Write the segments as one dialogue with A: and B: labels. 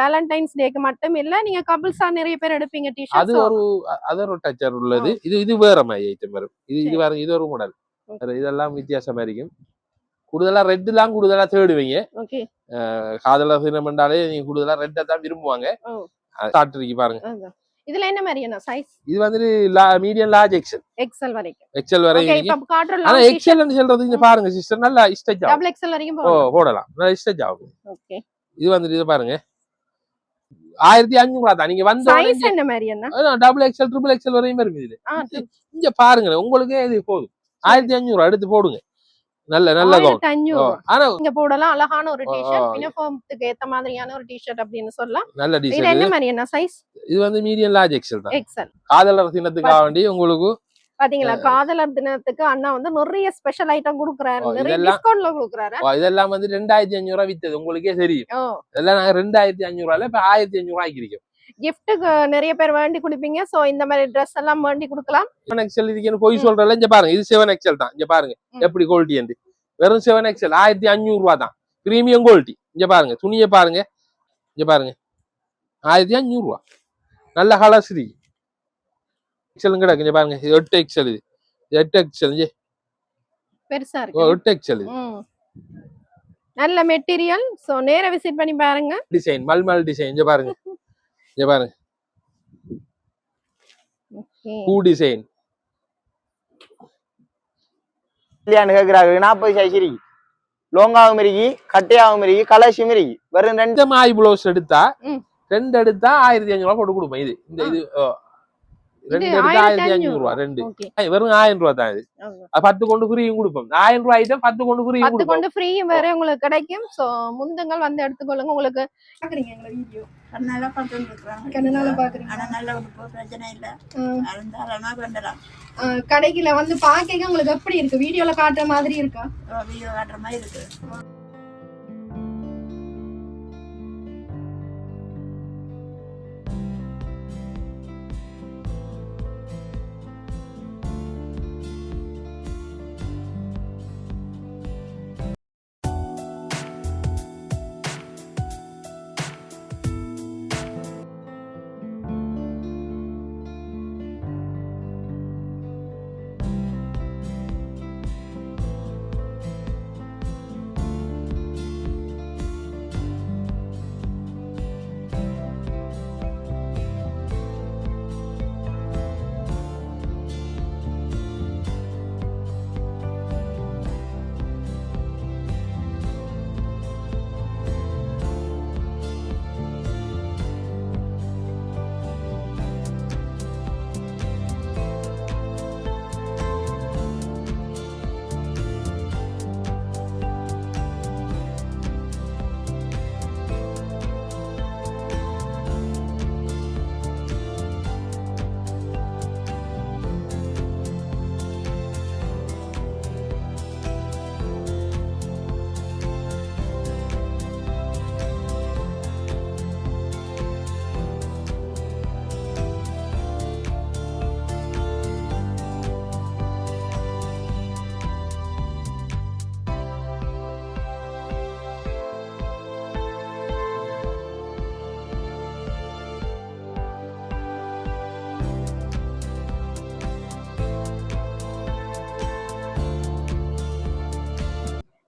A: Valentine's டேக்கு மட்டும் இல்ல, நீங்க கபிள்ஸா நிறைய பேர் எடுப்பீங்க
B: அது
A: டிஷர்ட்ஸ்.
B: ஒரு டச்சர் உள்ளது. இது வேற மாதிரி ஐட்டம் வரும். இது வேற, இது ஒரு மாடல். இதெல்லாம் வித்தியாசமா இருக்கும். கூடுதலா ரெட் எல்லாம் கூடுதலா தேடுவீங்க.
A: ஓகே.
B: காதலர் தினம் என்றாலே நீங்க கூடுதலா ரெட்டை தான் விரும்புவாங்க. சாப்பிட்டுருக்கீங்க பாருங்க.
A: இதுல என்ன மாதிரியான சைஸ்?
B: இது வந்து மீடியம் லார்ஜ் எக்ஸல்
A: வரைக்கும்.
B: எக்ஸல் வரைக்கும். ஆனா எக்ஸல் ன்னு சொல்றது இங்க பாருங்க சிஸ்டர், நல்லா ஸ்ட்ரெச் ஆகும்.
A: டபுள் எக்ஸல் வரைக்கும்
B: போடலாம். நல்லா ஸ்ட்ரெச் ஆகும்.
A: ஓகே.
B: இது வந்து இத பாருங்க 1500 தான். நீங்க வந்த
A: சைஸ் என்ன மாதிரி என்ன?
B: டபுள் எக்ஸல் ட்ரிபிள் எக்ஸல் வரையும் இருக்கு இது. இங்க பாருங்க, உங்களுக்கு இது போதும். 1500 எடுத்து போடுங்க. நல்ல கவுன்.
A: 1500. ஆனா இங்க போடலாம். அழகான ஒரு டி-ஷர்ட், யூனிஃபார்ம்க்கு ஏத்த மாதிரியான ஒரு டி-ஷர்ட் அப்படினு சொல்லலாம்.
B: நல்ல டி-ஷர்ட்.
A: இது என்ன மாதிரி என்ன சைஸ்?
B: இது வந்து மீடியம் லார்ஜ் எக்ஸல் தான்.
A: எக்ஸல்.
B: காதலர் தினத்துக்காக வேண்டி உங்களுக்கு
A: பாத்தீங்களா, காதலர் தினத்துக்கு அண்ணா வந்து நிறைய ஸ்பெஷல் ஐட்டம் கொடுக்கறாரு, நிறைய டிஸ்கவுண்ட்ல கொடுக்கறாரு.
B: இதெல்லாம் வந்து 2500 ரூபாய் வித்தது உங்களுக்கே தெரியும். இதெல்லாம் நாங்க 2500 ரூபாயில இப்ப 1500 ரூபாய்க்கு இருக்கோம்.
A: கிஃப்ட்டுக்கு நிறைய பேர் வேண்டி குடிப்பீங்க. சோ இந்த மாதிரி Dress எல்லாம் வேண்டி கொடுக்கலாம்.
B: 7XL இதுக்கு போய் சொல்றல. இங்க பாருங்க, இது 7XL தான். இங்க பாருங்க எப்படி குவாலிட்டி வந்து. வெறும் 7XL 1500 ரூபாய் தான். Premium quality. இங்க பாருங்க, துணியை பாருங்க. இங்க பாருங்க 1500 ரூபாய். நல்ல கலர்ஸ் இருக்கு. எக்ஸல் கிடக்கு. இங்க பாருங்க, இது 8XL. இது 8XL
A: பெருசா இருக்கு.
B: 8XL இது.
A: நல்ல மெட்டீரியல். சோ நேரா விசிட் பண்ணி பாருங்க.
B: Design mulmul design. இங்க பாருங்க, இங்க பாருங்க.
A: ஓகே.
B: பூ டிசைன்.
C: இல்லையான்னு கேக்குறாங்க. 40 சைஸ் இருக்கு. லோங்காவும் இருக்கு, கட்டையாவும் இருக்கு, கலர்ஸும் இருக்கு. வெறும் 2
B: மாய் ப்ளவுஸ் எடுத்தா 2 எடுத்தா 1500 ரூபாய் போட்டு கொடுப்போம். இது இந்த இது 2 எடுத்தா 1500 ரூபாய். 2 வெறும் 1000 ரூபாய் தான். இது 10 கொண்டு ஃப்ரீயும் கொடுப்போம். 1000 ரூபாய் ஐட்டம் 10 கொண்டு ஃப்ரீயும் கொடுப்போம்.
A: 10 கொண்டு ஃப்ரீயும் வேற உங்களுக்கு கிடைக்கும். சோ முந்துங்கள் வந்து எடுத்துக்கொள்ளுங்க. உங்களுக்கு பாக்குறீங்க எங்க வீடியோ
D: நல்லா பார்த்துட்டு இருக்காங்க.
A: கண்ணனால பாக்குறீங்க.
D: ஆனா நல்ல ஒரு பிரச்சனை இல்ல. அலந்தாலமா வேண்டலாம்.
A: கடைக்குள்ள வந்து பாக்கங்க உங்களுக்கு எப்படி இருக்கு? வீடியோல காட்டுற மாதிரி இருக்கா?
D: வீடியோ காட்டுற மாதிரி இருக்கு.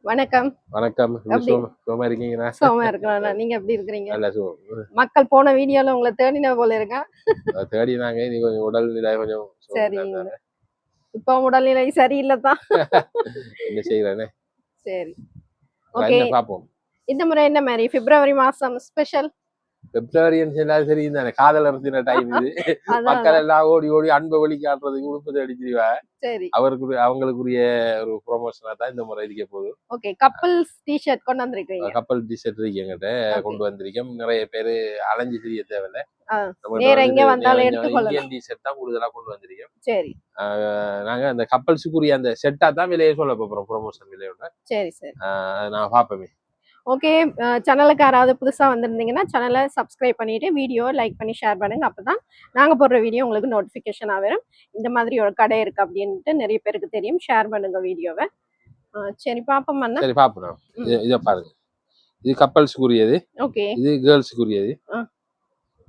A: வணக்கம்.
B: வணக்கம். சும்மா இருக்கீங்களா?
A: சும்மா இருக்கேன். நீங்க எப்படி இருக்கீங்க?
B: நல்ல
A: மக்கள் போன வீடியோல உங்களை தேடின போல இருக்க.
B: தேடினாங்க. நீ கொஞ்சம் உடல்நிலை கொஞ்சம்
A: சரி. இப்போ உடல்நிலை சரியில்லை தான்.
B: என்ன செய்யறேனே.
A: சரி. ஓகே.
B: பாப்போம்.
A: இந்த முறை என்ன மாதிரி பிப்ரவரி மாசம் ஸ்பெஷல்?
B: பிப்ரவரி எல்லாரும் சரி தானே, காதலர் தின டைம் இது. மக்கள் எல்லாம் ஓடி ஓடி அன்பை வெளி காட்டுறதுக்கு உடுப்பு அடிச்சிருவா.
A: சரி.
B: அவங்களுக்குரிய ஒரு ப்ரொமோஷனா தான் இந்த முறை இருக்க போகுது.
A: ஓகே. கப்பல்ஸ் டி-ஷர்ட் கொண்டு வந்திருக்கீங்க.
B: கப்பல் டி-ஷர்ட் இருக்கு என்கிட்ட கொண்டு வந்திருக்கோம். நிறைய பேரு அலைஞ்சு தெரிய தேவையில்லை.
A: நேரா இங்க வந்தாலும் எடுத்துக்கொள்ளலாம்.
B: இந்தியன் டி-ஷர்ட் தான் கூடுதலா கொண்டு வந்திருக்கோம்.
A: சரி.
B: நாங்க அந்த கப்பல்ஸுக்குரிய அந்த செட்டா தான் விலையை சொல்ல போறோம், ப்ரொமோஷன் விலையோட.
A: சரி சரி.
B: நான் பாப்பேன்.
A: ஓகே. சேனலுக்கு யாராவது புதுசா வந்திருந்தீங்கன்னா சேனலை சப்ஸ்கிரைப் பண்ணிட்டு வீடியோ லைக் பண்ணி ஷேர் பண்ணுங்க. அப்பதான் நாங்க போடுற வீடியோ உங்களுக்கு நோட்டிபிகேஷன் வரும். இந்த மாதிரி ஒரு கடை இருக்கு அப்படின்ட்டு நிறைய பேருக்கு தெரியும். ஷேர் பண்ணுங்க வீடியோவை. சரி பாப்போம்.
B: சரி பாப்போம். இத பாருங்க, இது கப்பல்ஸுக்குரியது,
A: ஓகே.
B: இது கேர்ள்ஸுக்குரியது,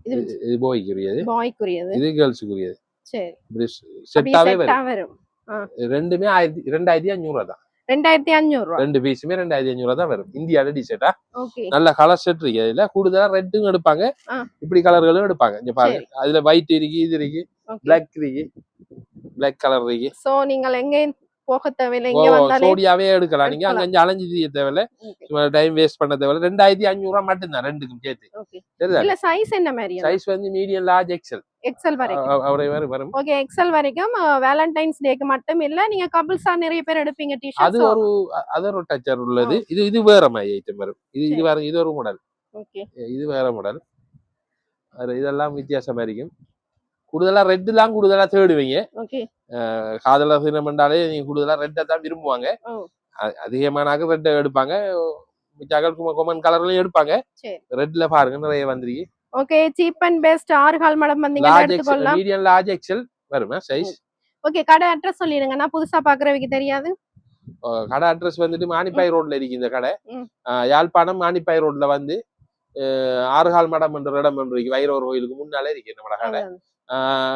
A: இது
B: இது பாய்க்குரியது,
A: பாய்க்குரியது.
B: இது கேர்ள்ஸுக்குரியது.
A: சரி.
B: இப்படி
A: அப்படியே
B: செட்டாவே
A: செட்டா
B: வரும்.
A: வரும்.
B: ரெண்டுமே 2500 தான்.
A: 2500 ரூபா.
B: ரெண்டு பீஸுமே 2500 தான் வரும். இந்தியால டிஷர்ட்டா
A: ஓகே.
B: நல்ல கலர் செட் இருக்கு. அதுல கூடுதலா ரெட்டும் எடுப்பாங்க, இப்படி கலர்களும் எடுப்பாங்க. இங்க பாருங்க, அதுல ஒயிட் இருக்கு, இது இருக்கு, பிளாக் இருக்கு, பிளாக் கலர் இருக்கு.
A: சோ நீங்க எங்க போக தேவையில்லை, இங்க வந்தாலே
B: சோடியாவே எடுக்கலாம். நீங்க அங்க அஞ்சு அலைஞ்சு செய்ய தேவையில்ல, டைம் வேஸ்ட் பண்ண தேவையில்ல. 2500 ரூபா மட்டும்தான் ரெண்டுக்கும் சேர்த்து.
A: இல்ல சைஸ் என்ன மாதிரி?
B: சைஸ் வந்து மீடியம், லார்ஜ், எக்ஸல்.
A: எக்ஸல் வரைக்கும்
B: வரும்.
A: ஓகே. எக்ஸல் வரைக்கும் வேலண்டைன்ஸ் டேக்கு மட்டும் இல்ல, நீங்க கபிள்ஸா நிறைய பேர் எடுப்பீங்க டிஷர்ட்.
B: அது ஒரு டச்சர் உள்ளது. இது வேற மாதிரி ஐட்டம் வரும். இது வேற, இது ஒரு மாடல்.
A: ஓகே.
B: இது வேற மாடல். இதெல்லாம் வித்தியாசமா இருக்கும். கூடுதலா ரெட் எல்லாம் கூடுதலா தேடுவீங்க.
A: ஓகே.
B: காதலர் தினம் என்றாலே நீங்க கூடுதலா ரெட்டை தான் விரும்புவாங்க. அதிகமானாக்க ரெட்டை எடுப்பாங்க. கொமன் கலர்லயும் எடுப்பாங்க. ரெட்ல பாருங்க நிறைய வந்துருக்கு.
A: ஓகே. சீப் அண்ட் பெஸ்ட் 6 கால் மடம் வந்தீங்கன்னா எடுத்துக்கலாம்.
B: மீடியம், லார்ஜ், எக்ஸல் வருமா சைஸ்.
A: ஓகே. கடை அட்ரஸ் சொல்லிடுங்க, நான் புதுசா பாக்குறவங்க தெரியாது.
B: கடை அட்ரஸ் வந்துட்டு மானிப்பாய் ரோட்ல இருக்கு இந்த கடை. யாழ்ப்பாணம் மானிப்பாய் ரோட்ல வந்து 6 கால் மடம் என்ற இடம் இருக்கு. வைரவர் கோயிலுக்கு முன்னாலே இருக்கு நம்ம கடை.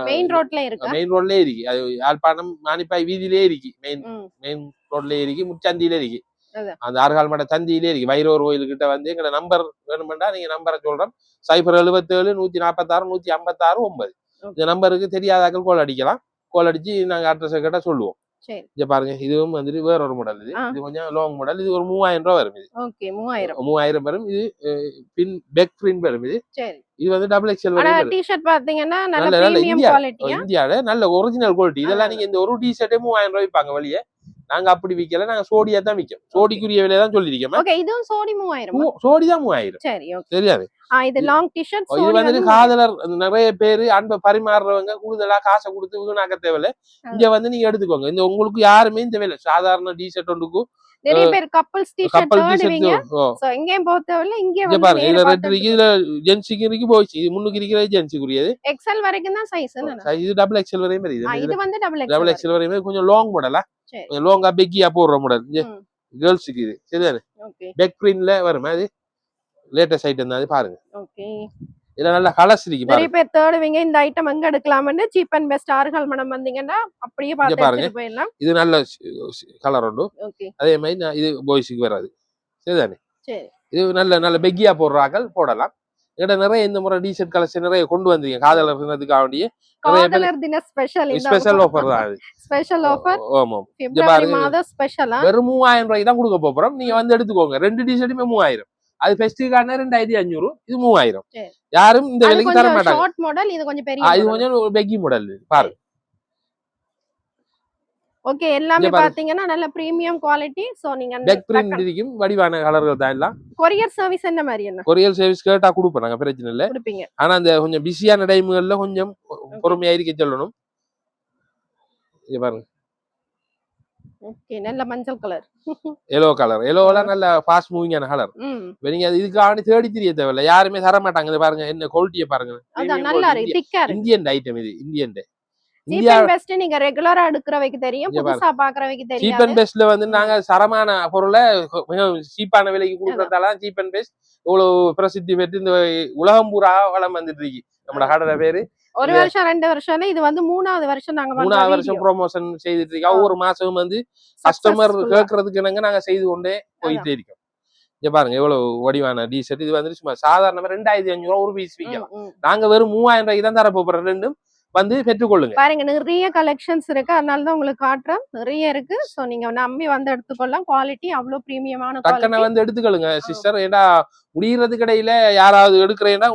A: மெயின் ரோட்ல இருக்கு.
B: மெயின் ரோட்லயே இருக்கு. அது யாழ்ப்பாணம் மானிப்பாய் வீதியிலே இருக்கு. மெயின் ரோட்லயே இருக்கு, முச்சந்தியில இருக்கு. அந்த 6 கால் மட சந்தியிலே இருக்கு. வைரவர் கோயிலுக்கிட்ட வந்து எங்க நம்பர் வேணுமெண்டா நீங்க நம்பரை சொல்றோம். 077 146 156 9. இந்த நம்பருக்கு தெரியாதாக்கள் கால் அடிக்கலாம். கால் அடிச்சு நாங்க அட்ரஸ் கேட்டா சொல்லுவோம். இங்க பாருங்க, இதுவும் வந்துட்டு வேற ஒரு மாடல். இது கொஞ்சம் லாங் மாடல். இது ஒரு 3000 ரூபாய் வரும். இது
A: ஓகே. 3000
B: வரும். இது பின் பேக் பிரிண்ட் வரும். இது வந்து டபுள் எக்ஸ்எல் வரும்.
A: ஆனா டி-ஷர்ட் பாத்தீங்கன்னா நல்ல பிரீமியம் குவாலிட்டியா,
B: இந்தியால நல்ல ஒரிஜினல் குவாலிட்டி. இதெல்லாம் நீங்க இந்த ஒரு டி-ஷர்ட்டே 3000 ரூபாய் விப்பாங்க வெளியே. நாங்க அப்படி விக்கல, நாங்க சோடியா தான் விக்கும். சோடிக்குரிய விலையை தான் சொல்லிருக்கோம்.
A: ஓகே. இதுவும் சோடி 3000.
B: சோடி தான் 3000.
A: சரி, ஓகே.
B: தெரியாது.
A: இது லாங் டி-ஷர்ட்.
B: இது வந்து காதலர் நிறைய பேரு அன்பை பரிமாறுறவங்க கூடுதலா காசை கொடுத்து வீணாக்க தேவையில்ல. இங்க வந்து நீங்க எடுத்துக்கோங்க. இந்த உங்களுக்கு யாருமே இந்த வேலை சாதாரண டி-ஷர்ட் ஒன்றுக்கும்
A: நிறைய பேர் கப்பல்ஸ் டி-ஷர்ட் தேடுவீங்க. சோ எங்கேயும் போக தேவையில்ல, இங்கே வந்து
B: பாருங்க. இதுல ரெட் இருக்கு, இதுல ஜென்ஸுக்கு இருக்கு, பாய்ஸ். இது முன்னுக்கு இருக்கிறது ஜென்ஸுக்குரியது.
A: எக்ஸ்எல் வரைக்கும் தான் சைஸ்.
B: இது டபுள் எக்ஸ்எல் வரையும் வருது.
A: இது வந்து
B: டபுள் எக்ஸ்எல் வரையும் கொஞ்சம் லாங் மாடலா, கொஞ்சம் லாங்கா பெக்கியா போடுற மாடல். கேர்ள்ஸுக்கு இது சரிதானே. பேக் பிரிண்ட்ல வரும். அது லேட்டஸ்ட் ஐட்டம் தான். பாருங்க. ஓகே. இதுல நல்ல கலர்ஸ் இருக்கு.
A: நிறைய பேர் தேடுவீங்க இந்த ஐட்டம் எங்க எடுக்கலாம்னு. சீப் அண்ட் பெஸ்ட் 6 கால் மடம் வந்தீங்கன்னா அப்படியே பார்த்து எடுத்துட்டு போயிடலாம்.
B: இது நல்ல கலர் உண்டு.
A: ஓகே.
B: அதே மாதிரி இது பாய்ஸ்க்கு வராது. சரிதானே.
A: சரி.
B: இது நல்ல பெக்கியா போடுறார்கள் போடலாம். என்கிட்ட நிறைய இந்த முறை டி-ஷர்ட் கலெக்ஷன் நிறைய கொண்டு வந்தீங்க. காதலர் தினத்துக்காக வேண்டிய
A: காதலர் தின ஸ்பெஷல்
B: ஆஃபர் தான். அது
A: ஸ்பெஷல் ஆஃபர்.
B: ஆமா.
A: பிப்ரவரி மாத ஸ்பெஷலா
B: வெறும் 3000 ரூபாய்க்கு தான் கொடுக்க போறோம். நீங்க வந்து எடுத்துக்கோங்க. ரெண்டு டி-ஷர்ட்டுமே 3000. அது ஃபெஸ்டிவல்கான 2500. இது 3000. யாரும் இந்த விலைக்கு தர மாட்டாங்க.
A: Short model. இது கொஞ்சம் பெரிய.
B: இது கொஞ்சம் பெக்கி மாடல். பாருங்க.
A: ஓகே. எல்லாமே பாத்தீங்கன்னா நல்ல பிரீமியம் குவாலிட்டி. சோ நீங்க
B: பேக் பிரிண்ட் இருக்கும், வடிவான கலர்கள் தான் எல்லாம்.
A: கொரியர் சர்வீஸ் என்ன மாதிரி? என்ன
B: கொரியர் சர்வீஸ் கேட்டா கொடுப்போம் நாங்க, பிரச்சனை இல்ல.
A: கொடுப்பீங்க.
B: ஆனா அந்த கொஞ்சம் பிஸியான டைம்கள்ல கொஞ்சம் பொறுமையா இருக்க சொல்லணும். இங்க பாருங்க.
A: ஓகே. நல்ல மஞ்சள் கலர்,
B: எல்லோ கலர். எல்லோல நல்ல ஃபாஸ்ட் மூவிங்கான கலர். நீங்க இதுக்காக தேடி தெரிய தேவையில்ல, யாருமே தர மாட்டாங்க. இது பாருங்க, என்ன குவாலிட்டியை பாருங்க.
A: அதான் நல்லா இருக்கு, திக்கா இருக்கு.
B: இந்தியன் ஐட்டம் இது. இந்தியன்
A: சீப் அண்ட் பெஸ்ட் நீங்க ரெகுலரா எடுக்கிறவைக்கு தெரியும், புதுசா பாக்குறவைக்கு தெரியும்.
B: சீப் அண்ட் பெஸ்ட்ல வந்து நாங்க சரமான பொருளை சீப்பான விலைக்கு கொடுக்கறதால சீப் அண்ட் பெஸ்ட் இவ்வளவு பிரசித்தி பெற்று இந்த உலகம் பூரா வளம் வந்துட்டு இருக்கு. நம்மளோட கடை பேரு
A: ஒரு வருஷம் 2 வருஷம், இது வந்து 3வது வருஷம். நாங்க
B: 3வது வருஷம் ப்ரொமோஷன் செய்துட்டு இருக்கோம். ஒவ்வொரு மாசமும் வந்து கஸ்டமர் கேட்கறதுக்கு என்னங்க நாங்க செய்து கொண்டே போயிட்டே இருக்கோம். இங்க பாருங்க எவ்வளவு வடிவான டி-ஷர்ட். இது வந்து சும்மா சாதாரணமா 2500 ஒரு பீஸ் விற்கலாம். நாங்க வெறும் 3000 ரூபாய்க்கு தான் தர போறோம். ரெண்டும் வந்து பெற்றுக்கொள்ளுங்க.
A: பாருங்க, நிறைய கலெக்ஷன்ஸ் இருக்கு, அதனாலதான் உங்களுக்கு காட்டுறேன். நிறைய இருக்கு. சோ நீங்க நம்பி வந்து எடுத்துக்கொள்ளலாம். குவாலிட்டி அவ்வளவு பிரீமியமான
B: டக்குன்னு வந்து எடுத்துக்கொள்ளுங்க சிஸ்டர். ஏன்னா முடியறதுக்கு இடையில யாராவது எடுக்கிறேன்னா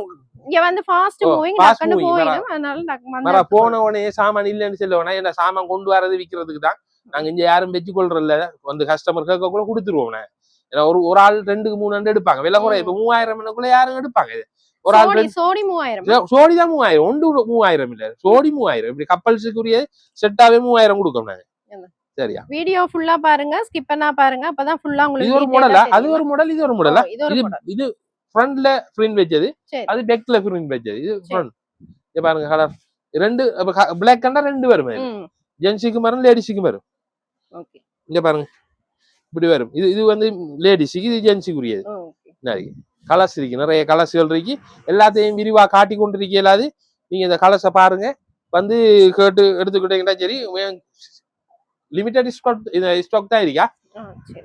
A: இங்க வந்து ஃபாஸ்ட் மூவிங் டக்குன்னு போயிடும். அதனால
B: போன உடனே சாமான் இல்லைன்னு சொல்லுவோம்னா என்ன சாமான் கொண்டு வரது விற்கிறதுக்கு தான். நாங்க இங்க யாரும் வெச்சு கொள்றதில்ல. வந்து கஸ்டமர் கேட்க கூட கொடுத்துருவோம். ஏன்னா ஒரு ஆள் 2க்கு 3 எடுப்பாங்க. விலை குறை. இப்ப 3000 யாரும் எடுப்பாங்க. ஒரு ஆள்
A: சோடி 3000.
B: சோடி தான் 3000. ஒன்று 3000 இல்ல, சோடி 3000. இப்படி கப்பல்ஸுக்குரிய செட்டாவே 3000 கொடுக்கும் நாங்க. சரியா?
A: வீடியோ ஃபுல்லா பாருங்க, ஸ்கிப் பண்ணா பாருங்க, அப்பதான் ஃபுல்லா உங்களுக்கு.
B: இது ஒரு மாடலா, அது ஒரு மாடல், இது ஒரு மாடலா. இது ஃப்ரண்ட்ல பிரிண்ட் வெச்சது, அது பேக்ல பிரிண்ட் வெச்சது. இது ஃப்ரண்ட். இங்க பாருங்க கலர் ரெண்டு பிளாக் கண்டா ரெண்டு வரும். ஜென்ஸுக்கு வரும், லேடிஸுக்கு வரும். ஓகே. இங்க பாருங்க இப்படி வரும். இது வந்து லேடிஸுக்கு, இது ஜென்ஸுக்குரியது. கலர்ஸ் இருக்கு, நிறைய கலர்ஸ்கள் இருக்கு. எல்லாத்தையும் விரிவா காட்டி கொண்டு இருக்கலாது. நீங்க இந்த கலர்ஸை பாருங்க, வந்து கேட்டு எடுத்துக்கிட்டீங்கன்னா சரி. லிமிடெட் ஸ்டாக் தான் இருக்கா?
A: சரி,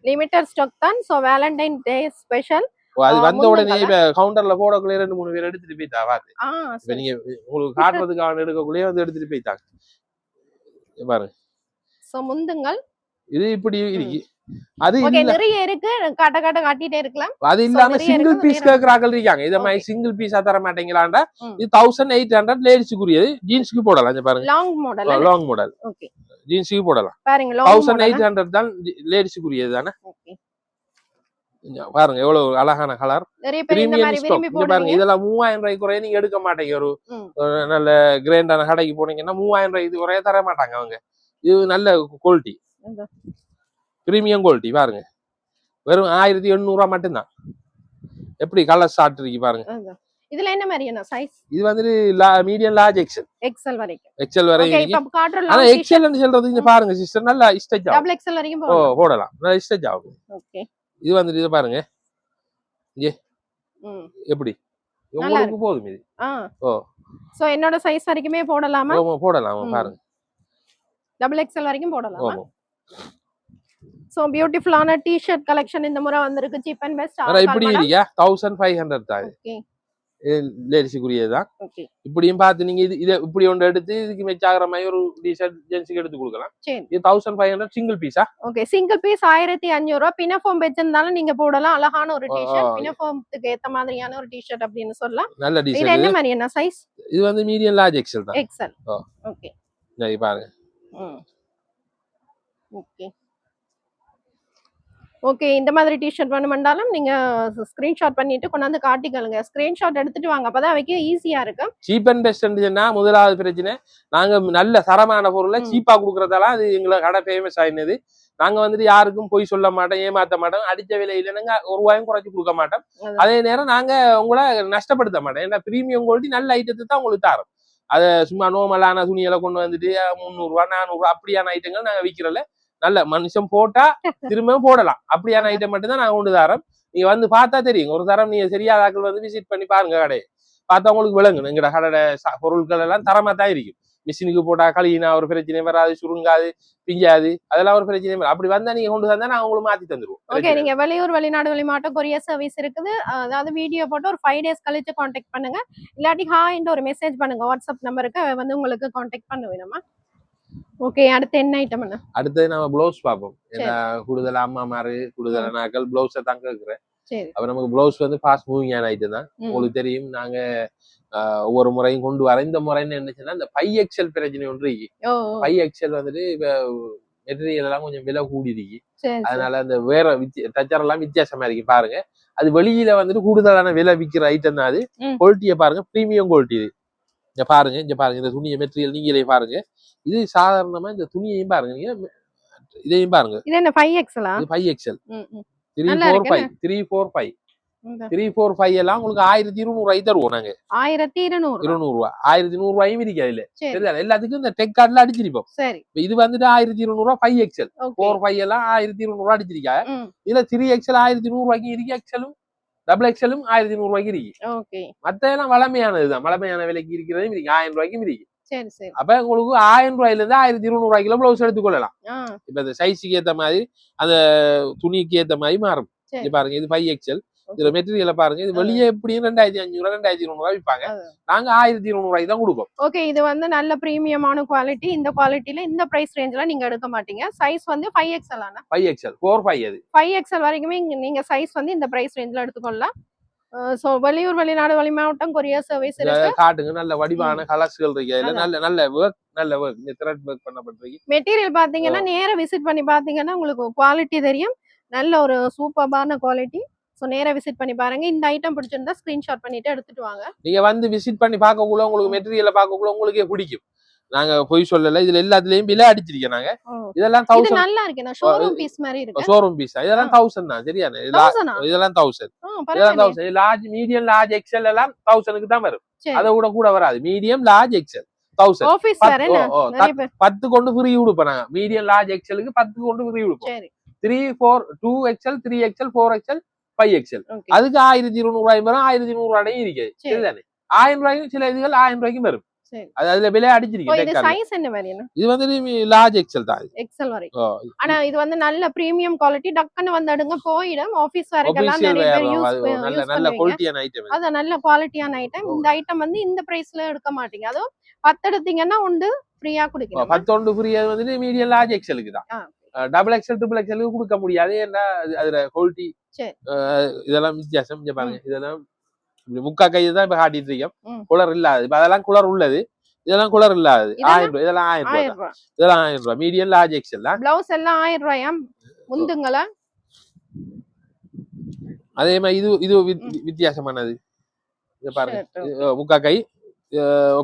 A: லிமிட்டட் ஸ்டாக் தான். So Valentine day special.
B: அது வந்த உடனே இப்ப கவுண்டர்ல போடக்குள்ளே 2-3 பேர் எடுத்துட்டு போயிட்டா பாத்து. இப்ப நீங்க உங்களுக்கு காட்டுறதுக்காக எடுக்கக்குள்ளேயே வந்து எடுத்துட்டு போயிட்டாங்க பாருங்க.
A: சோ முந்துங்கள்
B: இது இப்படி இருக்கு. அது
A: ஓகே,
B: இல்ல,
A: நிறைய இருக்கு, காட்ட காட்டிட்டே இருக்கலாம்.
B: அது இல்லாம சிங்கிள் பீஸ் கேக்குறாங்க இருக்காங்க. இத மாதிரி சிங்கிள் பீஸா தர மாட்டீங்களாண்டா இது 1800 லேடிஸ்க்குரியது. ஜீன்ஸ்க்கு போடலாம். இங்க பாருங்க,
A: long model.
B: Long model.
A: Okay,
B: ஜீன்ஸ்க்கு போடலாம்.
A: பாருங்க, லாங்
B: 1800 தான் லேடிஸ்க்குரியது தானே.
A: ஓகே,
B: பாருங்க எவ்வளவு அழகான கலர்.
A: நிறைய பேர் இந்த மாதிரி விரும்பி
B: பாருங்க,
A: போடுறீங்க.
B: இதெல்லாம் 3000 ரூபாய்க்கு குறைய நீங்க எடுக்க மாட்டீங்க. ஒரு நல்ல கிராண்டான கடைக்கு போனீங்கன்னா 3000 ரூபாய்க்கு குறைய தர மாட்டாங்க அவங்க. இது நல்ல குவாலிட்டி, பிரீமியம் குவாலிட்டி. பாருங்க, வெறும் 1800 ரூபாய் மட்டும்தான். எப்படி கலர் ஷார்ட் இருக்கு பாருங்க.
A: இதுல என்ன மாதிரியான சைஸ்?
B: இது வந்து மீடியம், லார்ஜ்,
A: எக்ஸ்எல் வரைக்கும்.
B: எக்ஸ்எல் வரைக்கும்.
A: ஓகே, இப்ப காட்றோம்.
B: ஆனா எக்ஸ்எல் ன்னு சொல்றது இங்க பாருங்க சிஸ்டர், நல்லா ஸ்ட்ரெச் ஆகும்.
A: டபுள் எக்ஸ்எல் வரைக்கும் போடலாம்.
B: போடலாம், நல்லா ஸ்ட்ரெச் ஆகும்.
A: ஓகே,
B: இது வந்து இது பாருங்க இங்க எப்படி உங்களுக்கு போதும் இது.
A: சோ என்னோட சைஸ் வரைக்குமே போடலாமா?
B: போடலாம் பாருங்க.
A: டபுள் எக்ஸ்எல் வரைக்கும் போடலாமா? சோ பியூட்டிஃபுல்லான டி-ஷர்ட் கலெக்ஷன் இந்த முறை வந்திருக்கு. Cheap and best.
B: ஆனா இப்படி இல்லையா, 1500 தான்.
A: ஓகே,
B: லேடிஸ்க்குரியதுதான்.
A: ஓகே,
B: இப்படியும் பார்த்து நீங்க இது இப்படி ஒன்று எடுத்து இதுக்கு மேட்ச் ஆகிற மாதிரி ஒரு டி-ஷர்ட் ஜென்ஸுக்கு எடுத்து கொடுக்கலாம். இது 1500 சிங்கிள் பீஸா?
A: ஓகே, சிங்கிள் பீஸ் 1500 ரூபாய். பினஃபார்ம் வச்சிருந்தாலும் நீங்க போடலாம். அழகான ஒரு டி-ஷர்ட், பினஃபார்ம்க்கு ஏத்த மாதிரியான ஒரு டி-ஷர்ட் அப்படின்னு சொல்லலாம்.
B: நல்ல டி-ஷர்ட்.
A: இது என்ன மாதிரியான சைஸ்?
B: இது வந்து மீடியம், லார்ஜ், எக்ஸ்எல் தான்.
A: எக்ஸ்எல். ஓகே,
B: சரி பாருங்க.
A: ஓகே, ஓகே, இந்த மாதிரி டி-ஷர்ட் வேணுமென்றாலும் நீங்க ஸ்கிரீன்ஷாட் பண்ணிட்டு கொண்டாந்து காட்டிக்கலுங்க. ஸ்கிரீன்ஷாட் எடுத்துட்டு வாங்க, அப்பதான் வைக்க ஈஸியா இருக்கும்.
B: சீப் அண்ட் பெஸ்ட்னா முதலாவது பிரச்சனை, நாங்க நல்ல தரமான பொருளை சீப்பா கொடுக்கறதால அது எங்களை கடை ஃபேமஸ் ஆயினது. நாங்க வந்துட்டு யாருக்கும் போய் சொல்ல மாட்டோம், ஏமாத்த மாட்டோம், அடிச்ச விலையில நாங்க ஒரு ரூபாயும் குறைச்சு கொடுக்க மாட்டோம். அதே நேரம் நாங்க உங்களை நஷ்டப்படுத்த மாட்டோம். ஏன்னா பிரீமியம் குவாலிட்டி நல்ல ஐட்டத்தை தான் உங்களுக்கு தரோம். அதை சும்மா நோமலான துணியெல்லாம் கொண்டு வந்துட்டு 300 ரூபா 400 ரூபா அப்படியான ஐட்டங்கள் நாங்க விற்கிறோம்ல. நல்ல மனுஷன் போட்டா திரும்ப போடலாம், அப்படியான ஐட்டம் மட்டும் தான் நான் கொண்டு தரோம். நீங்க வந்து பார்த்தா தெரியும். ஒரு தரம் நீங்க சரியாதாக்கள் வந்து விசிட் பண்ணி பாருங்க கடையை, பார்த்தா உங்களுக்கு விளங்கும். எங்கட கடையோட பொருட்கள் எல்லாம் தரமா தான் இருக்கும். மிஷினுக்கு போட்டா கழினா ஒரு பிரச்சனை வராது, சுருங்காது, பிஞ்சாது, அதெல்லாம் ஒரு பிரச்சனை வராது. அப்படி வந்தா நீங்க கொண்டு வந்தா நான் உங்களுக்கு மாத்தி தந்துருவோம்.
A: ஓகே, நீங்க வெளியூர் வெளிநாடு வெளிமாட்டம் கொரியர் சர்வீஸ் இருக்குது. அதாவது வீடியோ போட்டு ஒரு 5 days கழிச்சு கான்டாக்ட் பண்ணுங்க. இல்லாட்டி ஹாய்ன்ற ஒரு மெசேஜ் பண்ணுங்க வாட்ஸ்அப் நம்பருக்கு, வந்து உங்களுக்கு கான்டாக்ட் பண்ணுவேன். ஓகே, அடுத்து என்ன ஐட்டம்?
B: அடுத்து நம்ம பிளவுஸ் பார்ப்போம். ஏன்னா கூடுதல் அம்மா மாறு கூடுதல் நாக்கள் பிளவுஸை தான் கேட்கிறேன். அப்ப நமக்கு பிளவுஸ் வந்து ஃபாஸ்ட் மூவிங்கான ஐட்டம் தான். உங்களுக்கு தெரியும், நாங்க ஒவ்வொரு முறையும் கொண்டு வர. இந்த முறை என்ன இருந்துச்சுன்னா, இந்த 5XL பிரச்சனை ஒன்று இருக்கு. 5XL வந்துட்டு இப்ப மெட்டீரியல் எல்லாம் கொஞ்சம் விலை கூடி இருக்கு. அதனால அந்த வேற டச்சர் எல்லாம் வித்தியாசமா இருக்கு பாருங்க. அது வெளியில வந்துட்டு கூடுதலான விலை விற்கிற ஐட்டம் தான். அது குவாலிட்டியை பாருங்க, பிரீமியம் குவாலிட்டி. இது இங்க பாருங்க, இந்த துணியை மெட்டீரியல் நீங்களே பாருங்க. இது சாதாரணமா இந்த துணியையும் பாருங்க, நீங்க இதையும் பாருங்க.
A: இது என்ன 5XL?
B: இது 5XL 345 345 எல்லாம் உங்களுக்கு 1200 ரூபாய் தருவோம் நாங்க. 1200 ரூபாய் 1100 ரூபாயும் இருக்கு அதுல. சரியா, எல்லாத்துக்கும் இந்த டெக் கார்டுல அடிச்சிருப்போம். இது வந்துட்டு 1200 ரூபாய் 5XL 45 எல்லாம் 1200 ரூபாய் அடிச்சிருக்கா. இதுல 3XL 1200 ரூபாய்க்கு இருக்கு, எக்ஸலும் டபுள் எக்ஸலும் 1200 ரூபாய்க்கு இருக்கு. மத்த எல்லாம் வளமையானதுதான், வளமையான விலைக்கு இருக்கிறதும் இருக்கு, 1000 ரூபாய்க்கும் இருக்கு. அப்ப உங்களுக்கு 1000 ரூபாயில இருந்து 1200 ரூபாய்க்குள்ள பிளவுஸ் எடுத்துக்கொள்ளலாம். இப்ப இந்த சைஸுக்கு ஏத்த மாதிரி அந்த துணிக்கு ஏத்த மாதிரி மாறும். பாருங்க, இது 5XL. இதுல மெட்டீரியல பாருங்க, இது வெளியே எப்படியும் 2500 2200 ரூபாய் விற்பாங்க. நாங்க 1200 ரூபாய்க்கு தான் கொடுப்போம்.
A: ஓகே, இது வந்து நல்ல பிரீமியமான குவாலிட்டி. இந்த குவாலிட்டில இந்த பிரைஸ் ரேஞ்ச்ல நீங்க எடுக்க மாட்டீங்க. சைஸ் வந்து 5XL ஆனா
B: 5XL 45 அது
A: 5XL வரைக்குமே நீங்க சைஸ் வந்து இந்த பிரைஸ் ரேஞ்ச்ல எடுத்துக்கொள்ளலாம். சோ வெளியூர் வெளிநாடு வெளிமாவட்டம் கொரியர் சர்வீஸ் இருக்கு.
B: காட்டுங்க, நல்ல வடிவான கலர்ஸ்கள் இருக்கு. அதுல நல்ல வொர்க் இந்த த்ரெட் வொர்க் பண்ணப்பட்டிருக்கு.
A: மெட்டீரியல் பாத்தீங்கன்னா நேரா விசிட் பண்ணி பாத்தீங்கன்னா உங்களுக்கு குவாலிட்டி தெரியும். நல்ல ஒரு சூப்பர்பான குவாலிட்டி. சோ நேரா விசிட் பண்ணி பாருங்க. இந்த ஐட்டம் பிடிச்சிருந்தா ஸ்கிரீன்ஷாட் பண்ணிட்டு எடுத்துட்டு வாங்க.
B: நீங்க வந்து விசிட் பண்ணி பார்க்கக்குள்ள உங்களுக்கு மெட்டீரியலை பார்க்கக்குள்ள உங்களுக்கே பிடிக்கும். நாங்க போய் சொல்லல, இதுல எல்லாத்துலயும் விலை அடிச்சிருக்கோம் நாங்க. இதெல்லாம் 1000
A: நல்லா இருக்கு. ஷோரூம் பீஸ் மாதிரி இருக்கு.
B: ஷோரூம் பீஸ் இதெல்லாம் 1000 தான். சரியான இதெல்லாம் 1000. இதெல்லாம் 1000. லார்ஜ், மீடியம், லார்ஜ், எக்ஸ்எல் எல்லாம் 1000க்கு தான் வரும். அதை கூட வராது. Medium, large, XL 1000.
A: ஆபீஸ் வேற என்ன
B: 10 கொண்டு ஃப்ரீ கொடுப்போம் நாங்க. மீடியம், லார்ஜ், எக்ஸ்எலுக்கு 10 கொண்டு ஃப்ரீ கொடுப்போம். 3 4 2XL 3XL 4XL 5XL.
A: Okay
B: அதுக்கு 1200 வரும், 1100 இருக்குது.
A: சரி
B: சரிதானே? 1000 ரூபாய்க்கும் சில இதுகள் 1000 ரூபாய்க்கும் வரும்.
A: சரி
B: அதுல விலை
A: ஓ
B: அடிச்சிருக்கு
A: இது
B: டெக்கார்ல.
A: சைஸ் என்ன மாதிரி என்ன
B: இது வந்து லார்ஜ் எக்ஸல் தான் இது.
A: எக்ஸல் வரைக்கும்
B: ஓ,
A: ஆனா இது வந்து நல்ல பிரீமியம் குவாலிட்டி டக்குன்னு வந்து எடுங்க போயிடும் ஆபீஸ் வரைக்கெல்லாம்
B: official
A: நிறைய
B: wear
A: பேர்
B: அது நல்ல
A: யூஸ்
B: நல்ல
A: பண்ணுவீங்க
B: குவாலிட்டியான ஐட்டம்.
A: அதான் நல்ல குவாலிட்டியான ஐட்டம் இந்த ஐட்டம் வந்து இந்த பிரைஸ்ல எடுக்க மாட்டீங்க அதுவும் 10 எடுத்தீங்கன்னா உண்டு ஃப்ரீயா கொடுக்கணும்
B: 10 ஃப்ரீ. அது வந்து மீடியம் லார்ஜ் எக்ஸலுக்கு தான். டபுள் எக்ஸல் ட்ரிபிள் எக்ஸலுக்கு கொடுக்க முடியாது. ஏன்னா அதுல குவாலிட்டி
A: சரி
B: இதெல்லாம் வித்தியாசம். இங்க பாருங்க, இதெல்லாம் இப்படி முக்கா கை தான் இப்ப காட்டிட்டு இருக்கோம்.
A: ம்.
B: குளர் இல்லாது. இப்ப அதெல்லாம் குளர் உள்ளது, இதெல்லாம் குளர் இல்லாது.
A: இதெல்லாம்
B: 1000 ரூபாய். இதெல்லாம் 1000 ரூபாய்
A: 1000
B: தான்.
A: ரூபாய்
B: இதெல்லாம் 1000 ரூபாய். மீடியம் லார்ஜ் எக்ஸல் தான்.
A: பிளவுஸ் எல்லாம் 1000 ரூபாயா முந்துங்களா
B: அதே மாதிரி இது வித்தியாசமானது. இத பாருங்க,
A: சரி,
B: முக்கா கை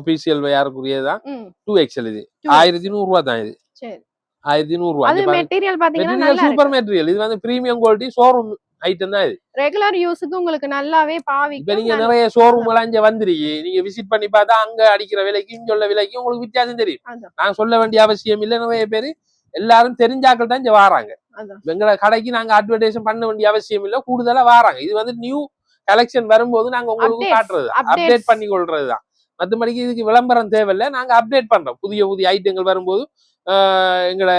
B: ஒபிஷியல் யாருக்குரியதுதான்.
A: ம்
B: 2XL. இது 1100 ரூபாய் தான். இது
A: சரி
B: 1100 ரூபாய்.
A: அது மெட்டீரியல் பாத்தீங்கன்னா
B: மெட்டீரியல்
A: நல்லா
B: சூப்பர் மெட்டீரியல். இது வந்து பிரீமியம் குவாலிட்டி ஷோரூம் ஐட்டம் தான். இது
A: ரெகுலர் யூஸ்க்கு உங்களுக்கு நல்லாவே
B: இப்ப
A: பாவிக்கும்
B: நீங்க நிறைய ஷோரூம் எல்லாம் இங்க வந்துருக்கீங்க, நீங்க விசிட் பண்ணி பார்த்தா அங்க அடிக்கிற விலைக்கும் இங்க உள்ள விலைக்கும் உங்களுக்கு வித்தியாசம் தெரியும்.
A: அதான்.
B: நான் சொல்ல வேண்டிய அவசியம் இல்ல. நிறைய பேரு எல்லாரும் தெரிஞ்சாக்கள் தான் இங்க வாராங்க.
A: அதான்.
B: எங்களை கடைக்கு நாங்க அட்வர்டைஸ் பண்ண வேண்டிய அவசியம் இல்ல, கூடுதலா வாராங்க. இது வந்து நியூ கலெக்ஷன் வரும்போது நாங்க உங்களுக்கு
A: Updates,
B: காட்டுறது,
A: updates.
B: அப்டேட் பண்ணி கொள்றதுதான். மற்றபடிக்கு இதுக்கு விளம்பரம் தேவையில்லை. நாங்க அப்டேட் பண்றோம். புதிய புதிய ஐட்டங்கள் வரும்போது எங்களை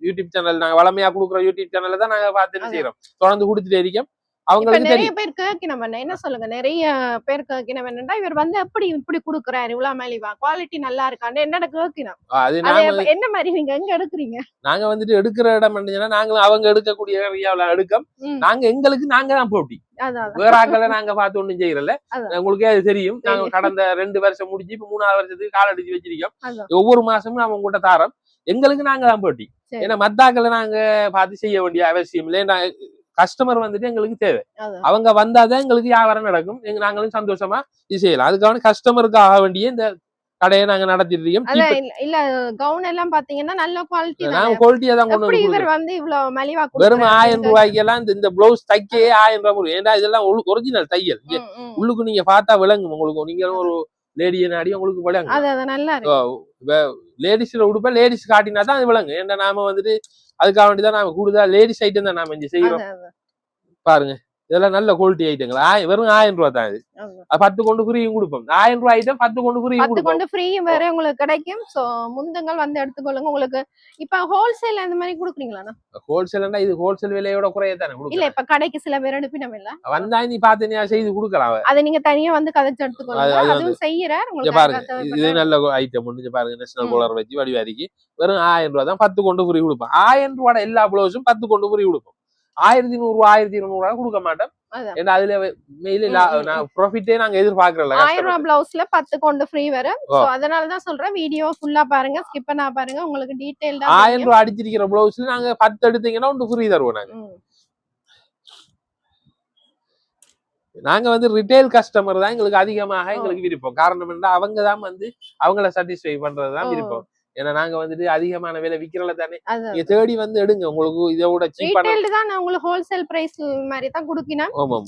B: யூடியூப் சேனல், நாங்க வளமையா கொடுக்குற யூடியூப் சேனல்ல தான் நாங்க பார்த்து செய்யறோம். தொடர்ந்து கொடுத்துட்டே இருக்கோம்.
A: இப்ப
B: அவங்களுக்கு
A: நிறைய
B: தெரியும்.
A: பேர் கேட்கணும் என்ன சொல்லுங்க நிறைய பேர் கேட்கணும் என்னன்னா இவர் வந்து எப்படி இப்படி கொடுக்குறாரு இவ்வளவு மலிவா குவாலிட்டி நல்லா இருக்கான்னு என்னோட கேட்கணும்
B: அது
A: அது
B: நாங்க
A: என்ன மாதிரி நீங்க எங்க எடுக்குறீங்க
B: நாங்க வந்துட்டு எடுக்கிற இடம் என்னன்னா, நாங்களும் அவங்க எடுக்கக்கூடிய ஏரியாவில் எடுக்கம்.
A: ம்.
B: நாங்க எங்களுக்கு நாங்க தான் போட்டி.
A: அதான்
B: வேற ஆக்களை நாங்க பார்த்து ஒண்ணும் செய்யறல.
A: அதான்.
B: உங்களுக்கே அது தெரியும். நாங்க
A: தெரியும்.
B: கடந்த 2 வருஷம் முடிஞ்சு இப்ப 3வது வருஷத்துக்கு கால் அடிச்சு வச்சிருக்கோம்.
A: அதான்.
B: ஒவ்வொரு மாசமும் நம்ம உங்கள்கிட்ட தாரோம். எங்களுக்கு நாங்க தான் போட்டி.
A: சரி.
B: ஏன்னா மத்தாக்களை நாங்க பார்த்து செய்ய வேண்டிய அவசியம் இல்லை. ஏன்னா கஸ்டமர் வந்துட்டு எங்களுக்கு தேவை.
A: அதான்.
B: அவங்க வந்தாதான் எங்களுக்கு வியாபாரம் நடக்கும். நாங்களும் சந்தோஷமா இது செய்யலாம். அதுக்கான கஸ்டமருக்கு ஆக வேண்டிய இந்த கடையை நாங்க நடத்திட்டு இருக்கோம்.
A: அதான் இல்ல கவுன் எல்லாம் பாத்தீங்கன்னா நல்ல குவாலிட்டி
B: நாங்க குவாலிட்டியா தான் கொண்டு
A: எப்படி
B: வந்து
A: இவர் வந்து இவ்வளவு மலிவா
B: வெறும் 1000 ரூபாய்க்கு எல்லாம் இந்த பிளவுஸ் தைக்கே 1000 ரூபாய். ஏன்னா இதெல்லாம் ஒரிஜினல் தையல். உள்ளுக்கு நீங்க பார்த்தா விளங்கும் உங்களுக்கு. நீங்க ஒரு லேடியை நாடி உங்களுக்கு விளங்கும்.
A: அது நல்லா இருக்கு
B: லேடிஸ்ல உடுப்ப லேடிஸ் காட்டினா தான் அது விளங்கும். ஏன்னா நாம வந்துட்டு அதுக்காக வேண்டிதான் நாம கூடுதலா லேடிஸ் ஐட்டம் தான் நாம இங்க செய்யறோம். பாருங்க, இதெல்லாம் நல்ல குவாலிட்டி ஐட்டங்கள். வெறும் 1000 ரூபாய் தான். இது 10 கொண்டு ஃப்ரீயும் கொடுப்போம். 1000 ரூபாய் ஐட்டம் 10 கொண்டு ஃப்ரீயும்
A: 10
B: கொடுப்போம்.
A: கொண்டு ஃப்ரீயும் வேற உங்களுக்கு கிடைக்கும். சோ முந்தங்கள் வந்து எடுத்துக்கொள்ளுங்க. உங்களுக்கு இப்ப ஹோல்சேல் அந்த மாதிரி குடுக்குறீங்களா?
B: ஹோல்சேல்னா இது ஹோல்சேல் விலையோட குறைய தானே
A: இல்ல
B: கொடுக்கலாம்.
A: இப்ப கடைக்கு சில பேர் அனுப்பினோம் இல்ல
B: வந்தா நீ பாத்தீங்கன்னா செய்து கொடுக்கலாம்.
A: அதை நீங்க தனியா வந்து கதைச்சு எடுத்துக்கொள்ளுங்க.
B: அது
A: அதுவும் செய்யறார்
B: இங்க
A: உங்களுக்கு
B: பாருங்க,
A: யாருக்காவது
B: இது
A: தேவைப்பட்டா
B: நல்ல ஐட்டம் ஒன்று. பாருங்க, நேஷனல்
A: ம்.
B: கோலர் வச்சு வடிவாரிக்கு வெறும் 1000 ரூபாய் தான். 10 கொண்டு ஃப்ரீ கொடுப்போம். 1000 ரூபாய் எல்லா பிளவுஸும் 10 கொண்டு ஃப்ரீ கொடுப்போம். 1100 1200 கொடுக்க மாட்டோம்.
A: அதான்.
B: ஏன்னா அதுல மெயில நான் ப்ராஃபிட்டே நாங்க எதிர்பார்க்கறல.
A: 1000 ரூபாய் பிளவுஸ்ல 10 கொண்டு ஃப்ரீ வரும். சோ அதனால தான் சொல்றேன் வீடியோ ஃபுல்லா பாருங்க, ஸ்கிப் பண்ணா பாருங்க, உங்களுக்கு டீடைல்டா
B: 1000 ரூபாய் அடிச்சிருக்கிற பிளவுஸ்ல நாங்க 10 எடுத்தீங்கன்னா ஒன்று ஃப்ரீ தருவோம். நாங்க வந்து ரிட்டைல் கஸ்டமர் தான் எங்களுக்கு அதிகமாக எங்களுக்கு விருப்பம். காரணம் என்ன, அவங்க தான் வந்து அவங்கள சாட்டிஸ்ஃபை பண்றதுதான் விருப்பம். ஏன்னா நாங்க வந்துட்டு அதிகமான விலை விக்கிறல தானே. நீங்க தேடி வந்து எடுங்க, உங்களுக்கு இதை விட சீப்பான
A: டீடைல்டு தான் நான் உங்களுக்கு ஹோல்சேல் பிரைஸ் மாதிரி தான் கொடுக்கினேன்.
B: ஆமாம்.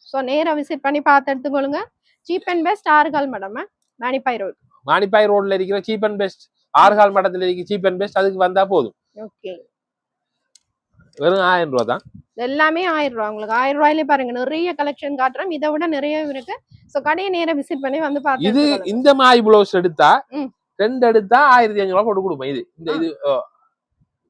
A: சோ நேரா விசிட் பண்ணி பார்த்து எடுத்துக்கொள்ளுங்க. சீப் அண்ட் பெஸ்ட் ஆர்கால் மேடம், மானிப்பாய் ரோட்.
B: மானிப்பாய் ரோட்ல இருக்கிற சீப் அண்ட் பெஸ்ட், ஆர்கால் மடத்துல இருக்கிற சீப் அண்ட் பெஸ்ட், அதுக்கு வந்தா போதும்.
A: ஓகே,
B: வெறும் 1000 ரூபாய் தான்.
A: எல்லாமே 1000 ரூபாய். உங்களுக்கு 1000 ரூபாயிலே பாருங்க நிறைய கலெக்ஷன் காட்டுறோம். இதை விட நிறைய இருக்கு. சோ கடையை நேரா விசிட் பண்ணி வந்து பார்த்து
B: இது
A: எடுத்துக்கொள்ளுங்க.
B: இந்த மாய் பிளவுஸ் எடுத்தா
A: ம்.
B: 2 எடுத்தா 1500 ரூபாய் போட்டு கொடுப்போம். இது இந்த இது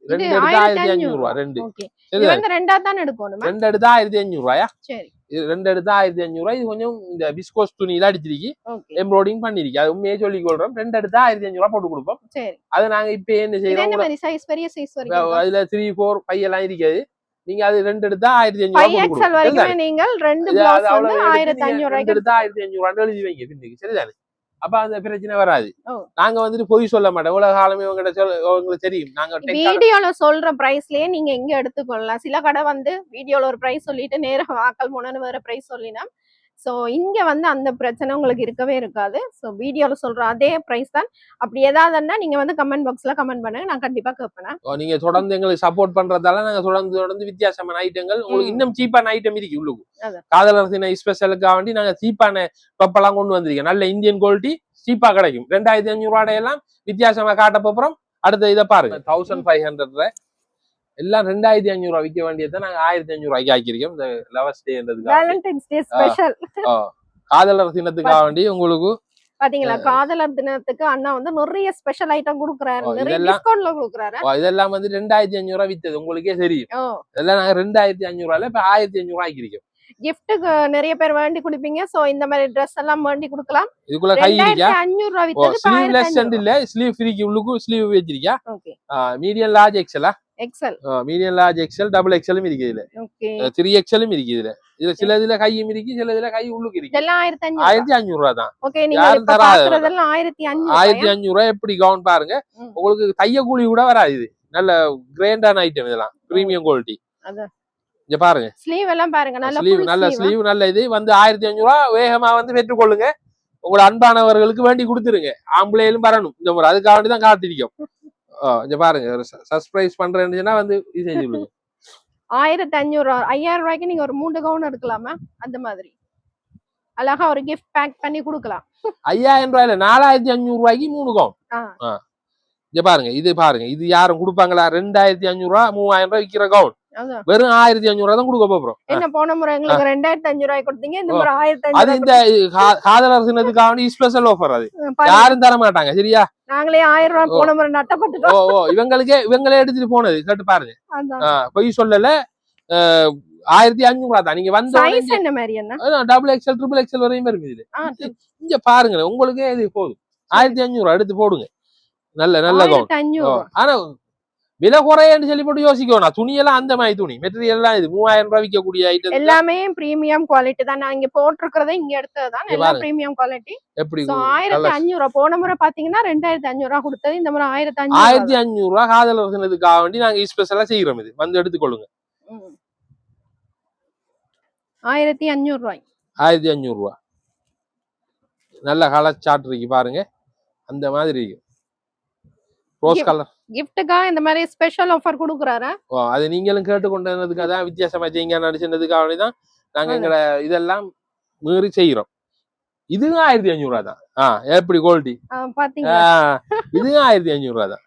B: 2 எடுத்தா 1500 ரூபாய். 2
A: ஓகே, இது வந்து ரெண்டா தான் எடுக்கணும்.
B: 2 எடுத்தா 1500 ரூபாயா?
A: சரி,
B: இது 2 எடுத்தா 1500 ரூபாய். இது கொஞ்சம் இந்த விஸ்கோஸ் துணியில அடிச்சிருக்கு,
A: ஓகே,
B: எம்ப்ராய்டிங் பண்ணிருக்கு. அது உண்மையே சொல்லி கொள்றோம். 2 எடுத்தா 1500 ரூபாய் போட்டு கொடுப்போம்.
A: சரி.
B: அது நாங்க இப்ப என்ன
A: இது
B: செய்யறோம்,
A: என்ன மாதிரி சைஸ்? பெரிய சைஸ் வரைக்கும்
B: அதுல 3, 4, 5 எல்லாம் இருக்காது. நீங்க அது 2 எடுத்தா 1500 ரூபாய் போட்டு
A: 5XL
B: கொடுப்போம்.
A: வரைக்கும் நீங்கள் ரெண்டு
B: இது
A: பிளவுஸ்
B: அவ்வளவு
A: வந்து
B: எடுத்து
A: 1500
B: நீங்க 2
A: ரூபாய்க்கு
B: எடுத்தா 1500 ரூபாய் எழுதி வைங்க பின்னுக்கு. சரிதானே? அப்ப அந்த பிரச்சனை வராது.
A: ஓ.
B: நாங்க வந்துட்டு பொய் சொல்ல மாட்டோம். உலக காலமே உங்ககிட்ட உங்களுக்கு தெரியும். நாங்க
A: வீடியோல சொல்ற பிரைஸ்லயே நீங்க எங்க எடுத்துக்கொள்ளலாம். சில கடை வந்து வீடியோல ஒரு பிரைஸ் சொல்லிட்டு நேரா வாக்கல் போனன்னு வேற பிரைஸ் சொல்லினா, சோ இங்க வந்து அந்த பிரச்சனை உங்களுக்கு இருக்கவே இருக்காது. சோ வீடியோல சொல்ற அதே பிரைஸ் தான். அப்படி ஏதாவதுன்னா நீங்க வந்து கமெண்ட் பாக்ஸ்ல கமெண்ட் பண்ணுங்க, நான் கண்டிப்பா கேட்பேன்.
B: நீங்க தொடர்ந்து எங்களுக்கு சப்போர்ட் பண்றதால நாங்க தொடர்ந்து வித்தியாசமான ஐட்டங்கள் உங்களுக்கு இன்னும் சீப்பான ஐட்டம் இருக்கு. உள்ளுக்கு காதலர் தின ஸ்பெஷலுக்காக வேண்டி நாங்க சீப்பான டொப்பெல்லாம் கொண்டு வந்திருக்கோம். நல்ல இந்தியன் குவாலிட்டி சீப்பா கிடைக்கும். 2500 ரூபாய் எல்லாம் வித்தியாசமா காட்ட போறோம். அடுத்த இதை பாருங்க, 1500 எல்லாம் 2500 ரூபாய் விற்க வேண்டியதை நாங்க 1500 ரூபாய்க்கு ஆக்கியிருக்கோம் இந்த லவர்ஸ் டேன்றதுக்காக.
A: Valentine's day special.
B: காதலர் தினத்துக்காக வேண்டி உங்களுக்கு
A: பாத்தீங்களா, காதலர் தினத்துக்கு அண்ணா வந்து நிறைய ஸ்பெஷல் ஐட்டம் குடுக்குறாரு, நிறைய
B: இதெல்லாம்
A: டிஸ்கவுண்ட்ல குடுக்குறாரு.
B: இதெல்லாம் வந்து 2500 ரூபாய் வித்தது உங்களுக்கே தெரியும். இதெல்லாம் நாங்க 2500 ரூபாயில இப்ப 1500 ரூபாய்க்கு இருக்கோம்.
A: கிஃப்ட்டுக்கு நிறைய பேர் வேண்டி குடிப்பீங்க. சோ இந்த மாதிரி ட்ரெஸ் எல்லாம் வேண்டி குடுக்கலாம்.
B: இதுக்குள்ள கை இருக்கா?
A: 2500 ரூபாய் வித்தது
B: ஸ்லீவ்லெஸ் இல்ல, ஸ்லீவ் ஃப்ரீக்கு உள்ளுக்கு ஸ்லீவ் வச்சிருக்கா.
A: Okay.
B: Medium large XL
A: XL,
B: medium large XL, double எக்ஸலும் இருக்கு இதுல.
A: ஓகே.
B: 3XL இருக்கு இதுல. இதுல சில இதுல கையும் இருக்கு, சில இதுல கை உள்ளுக்கு இருக்கு.
A: இதெல்லாம் 1500.
B: 1500 ரூபாய் தான்.
A: ஓகே. நீங்க இப்ப பாக்குறதெல்லாம் 1500.
B: 1500 ரூபாய் எப்படி கவுன் பாருங்க. உங்களுக்கு தைய கூலி கூட வராது. இது நல்ல கிராண்டான ஐட்டம், இதெல்லாம் பிரீமியம் குவாலிட்டி.
A: அதான்
B: இங்க பாருங்க,
A: ஸ்லீவ் எல்லாம் பாருங்க, நல்ல
B: ஸ்லீவ், நல்ல ஸ்லீவ், நல்ல இது வந்து 1500 ரூபாய். வேகமா வந்து பெற்றுக்கொள்ளுங்க. உங்களோட அன்பானவர்களுக்கு வேண்டி கொடுத்துருங்க. ஆம்பளையிலும் வரணும் இந்த முறை, அதுக்காக வேண்டி தான் காத்திருக்கோம். இங்க பாருங்க, சர்ப்ரைஸ் பண்றேன்னா வந்து இது செஞ்சு விடுங்க.
A: 1500 5000 ரூபாய்க்கு நீங்க ஒரு 3 கவுன் எடுக்கலாமா? அந்த மாதிரி அழகா ஒரு கிஃப்ட் பேக் பண்ணி கொடுக்கலாம்.
B: 5000 ரூபாயில 4500 ரூபாய்க்கு 3 கவுன். இங்க பாருங்க, இது பாருங்க, இது யாரும் கொடுப்பாங்களா? 2500 ரூபாய் 3000 ரூபாய் விற்கிற கவுன் வெறும் 1500 ரூபாய் தான் கொடுக்க போறோம்.
A: என்ன போன முறை எங்களுக்கு 2500 ரூபாய் கொடுத்தீங்க, இந்த முறை 1500.
B: அது இந்த காதலர் தினத்துக்காக ஸ்பெஷல் ஆஃபர். அது யாரும் தர மாட்டாங்க, சரியா?
A: நாங்களே 1000 ரூபாய் போன முறை நட்டப்பட்டுட்டோம். இவங்களே எடுத்துட்டு போனது கேட்டு பாருங்க. பொய் சொல்லல, 1500 ரூபாய் தான். நீங்க வந்து சைஸ் என்ன மாதிரி என்ன?
B: டபுள் எக்ஸ்எல், ட்ரிபிள் எக்ஸ்எல் வரையும் இருக்குது. இங்க பாருங்க, உங்களுக்கே இது போதும். 1500 ரூபாய் எடுத்து போடுங்க. நல்ல நல்ல கவுன்.
A: 1500.
B: ஆனா விலை குறையன்னு சொல்லி போட்டு யோசிக்கணும். துணியெல்லாம் அந்த மாதிரி துணி மெட்டீரியல் எல்லாம் இது 3000 ரூபாய் விற்கக்கூடிய ஐட்டம்
A: எல்லாமே பிரீமியம் குவாலிட்டி தான். நான் இங்க போட்டிருக்கிறத இங்க எடுத்ததுதான் எல்லாம் பிரீமியம் குவாலிட்டி.
B: எப்படி
A: 1500 ரூபாய் போன முறை பாத்தீங்கன்னா 2500 ரூபாய் கொடுத்தது, இந்த முறை
B: 1500 ரூபாய் காதலர் தினத்துக்காக வேண்டி நாங்க ஸ்பெஷலா செய்யறோம். இது வந்து எடுத்துக்கொள்ளுங்க.
A: 1500 ரூபாய்.
B: 1500 ரூபாய் நல்ல கலர் சார்ட் இருக்கு பாருங்க, அந்த மாதிரி இருக்கு. ரோஸ் கலர்
A: கிஃப்ட்டுக்காக இந்த மாதிரி ஸ்பெஷல் ஆஃபர் கொடுக்குறாரு.
B: அது நீங்களும் கேட்டு கொண்டதுக்காக தான், வித்தியாசமா செய்யுங்க நடிச்சதுக்காக தான் நாங்க எங்களை இதெல்லாம் மீறி செய்யறோம். இதுவும் 1500 ரூபாய் தான். எப்படி குவாலிட்டி
A: பாத்தீங்களா?
B: இதுவும் 1500 ரூபாய் தான்.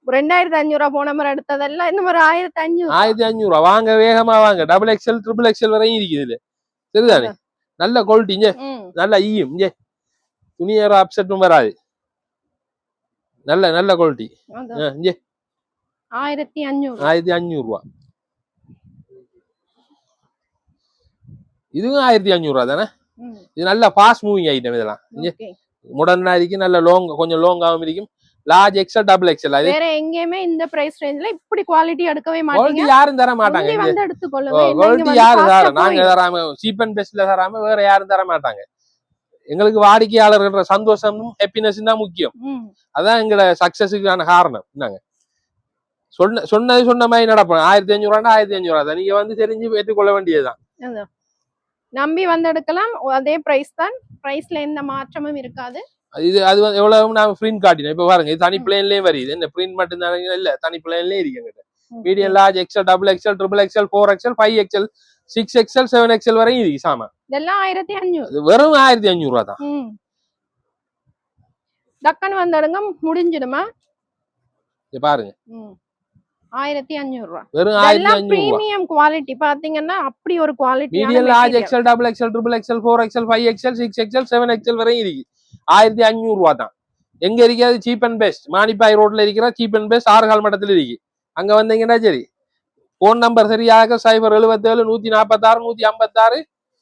A: 2500 ரூபாய் போன முறை எடுத்ததெல்லாம் இந்த மாதிரி 1500.
B: 1500 ரூபாய் வாங்க, வேகமா வாங்க. டபுள் எக்ஸ்எல், ட்ரிபிள் எக்ஸ்எல் வரையும் இருக்குது இதுல, சரிதானே? நல்ல குவாலிட்டி. இங்க நல்ல ஈயும், இங்க துணியற அப்செட்டும் வராது. நல்ல நல்ல குவாலிட்டி. 1500 ரூபாய். இதுவும் 1500 ரூபாய் தானே? இது நல்ல ஃபாஸ்ட் மூவிங் ஐட்டம். இதெல்லாம் முடனா இருக்கு, நல்ல கொஞ்சம் லாங்காவும் இருக்கும். Large XL, double XL. அது
A: வேற எங்கேயுமே இந்த பிரைஸ் ரேஞ்ச்ல இப்படி குவாலிட்டி எடுக்கவே மாட்டீங்க.
B: யாரும் தர மாட்டாங்க.
A: வந்து எடுத்துக்கொள்ளுங்க.
B: குவாலிட்டி யாரும் தர, நாங்க தராம, சீப் அண்ட் பெஸ்ட்ல தராம வேற யாரும் தர மாட்டாங்க. எங்களுக்கு வாடிக்கையாளர்கள சந்தோஷமும் ஹாப்பினஸும் தான் முக்கியம். அதான் எங்களோட சக்சஸுக்கான காரணம். நாங்க சொன்ன மாதிரி நடப்போம். 1500 ரூபாய் 1500 ரூபாய் தான். நீங்க வந்து தெரிஞ்சு ஏற்றுக்கொள்ள வேண்டியதுதான்.
A: நம்பி வந்து எடுக்கலாம். அதே பிரைஸ் தான். பிரைஸ்ல எந்த மாற்றமும் இருக்காது.
B: அது வந்து எவ்வளவு நாம பிரிண்ட் காட்டினோம். இப்ப பாருங்க, இது தனி பிளேன்லயே வருது. என்ன பிரிண்ட் மட்டும் தானே? இல்ல, தனி பிளேன்லயே இருக்கு. Medium, large XL, double XL, triple XL, 4XL, 5XL, 6XL, 7XL வரையும் இருக்கு சாமா.
A: இதெல்லாம் 1500.
B: வெறும் 1500 ரூபாய் தான்.
A: டக்குன்னு வந்துடுங்க, முடிஞ்சிடுமா?
B: இது பாருங்க,
A: 1500 ரூபாய்.
B: வெறும் 1500
A: பிரீமியம் குவாலிட்டி பாத்தீங்கன்னா அப்படி ஒரு quality.
B: Medium, large XL, double XL, triple XL, 4XL, 5XL, 6XL, 7XL வரையும் இருக்கு. 1500 ரூபாய் தான். எங்க இருக்காது? சீப் அண்ட் பெஸ்ட் மானிப்பாய் ரோட்ல இருக்கிற சீப் அண்ட் பெஸ்ட் 6 மட்டத்துல இருக்கு. அங்க வந்தீங்கன்னா சரி. போன் நம்பர் சரியாக 077 146 156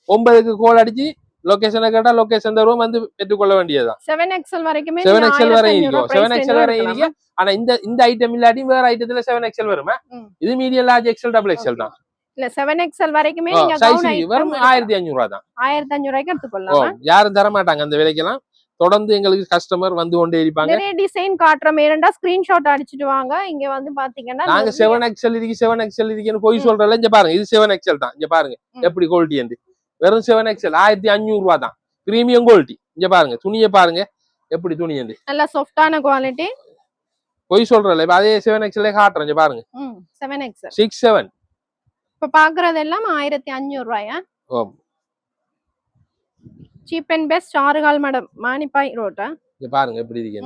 B: 9க்கு கோல் அடிச்சு லொகேஷனை கேட்டா லொகேஷன் தருவோம், வந்து பெற்றுக்கொள்ள வேண்டியதுதான்.
A: 7XL வரைக்குமே
B: 7XL வரையும் இருக்கும். 7XL வரையும் இருக்கு. ஆனா இந்த ஐட்டம் இல்லாட்டி வேற ஐட்டத்துல 7XL வருமா? இது medium, large XL, double XL தான்.
A: இல்ல 7XL வரைக்குமே நீங்க
B: வெறும் 1500 ரூபாய் தான்.
A: 1500 ரூபாய்க்கு எடுத்துக்கொள்ளலாம்.
B: யாரும் தர மாட்டாங்க அந்த விலைக்கெல்லாம். தொடர்ந்து எங்களுக்கு கஸ்டமர் வந்து கொண்டே இருப்பாங்க.
A: நிறைய டிசைன் காட்டுறோம். ஏறண்டா ஸ்கிரீன்ஷாட் அடிச்சிட்டு வாங்க. இங்க வந்து பாத்தீங்கன்னா
B: நாங்க 7XL இருக்கு, 7XL இருக்குன்னு போய் சொல்றல. இங்க பாருங்க, இது 7XL தான். இங்க பாருங்க எப்படி குவாலிட்டி வந்து. வெறும் 7XL 1500 ரூபாய் தான். Premium quality. இங்க பாருங்க, துணியை பாருங்க எப்படி துணி வந்து.
A: நல்ல சாஃப்டான குவாலிட்டி.
B: போய் சொல்றல, இப்ப அதே 7XL காட்டுறேன். இங்க பாருங்க,
A: 7XL
B: 67.
A: இப்ப பாக்குறது எல்லாம் 1500 ரூபாயா? Cheap and best 6 madam Manipay ரோட்டா.
B: இங்க பாருங்க எப்படி இருக்கு.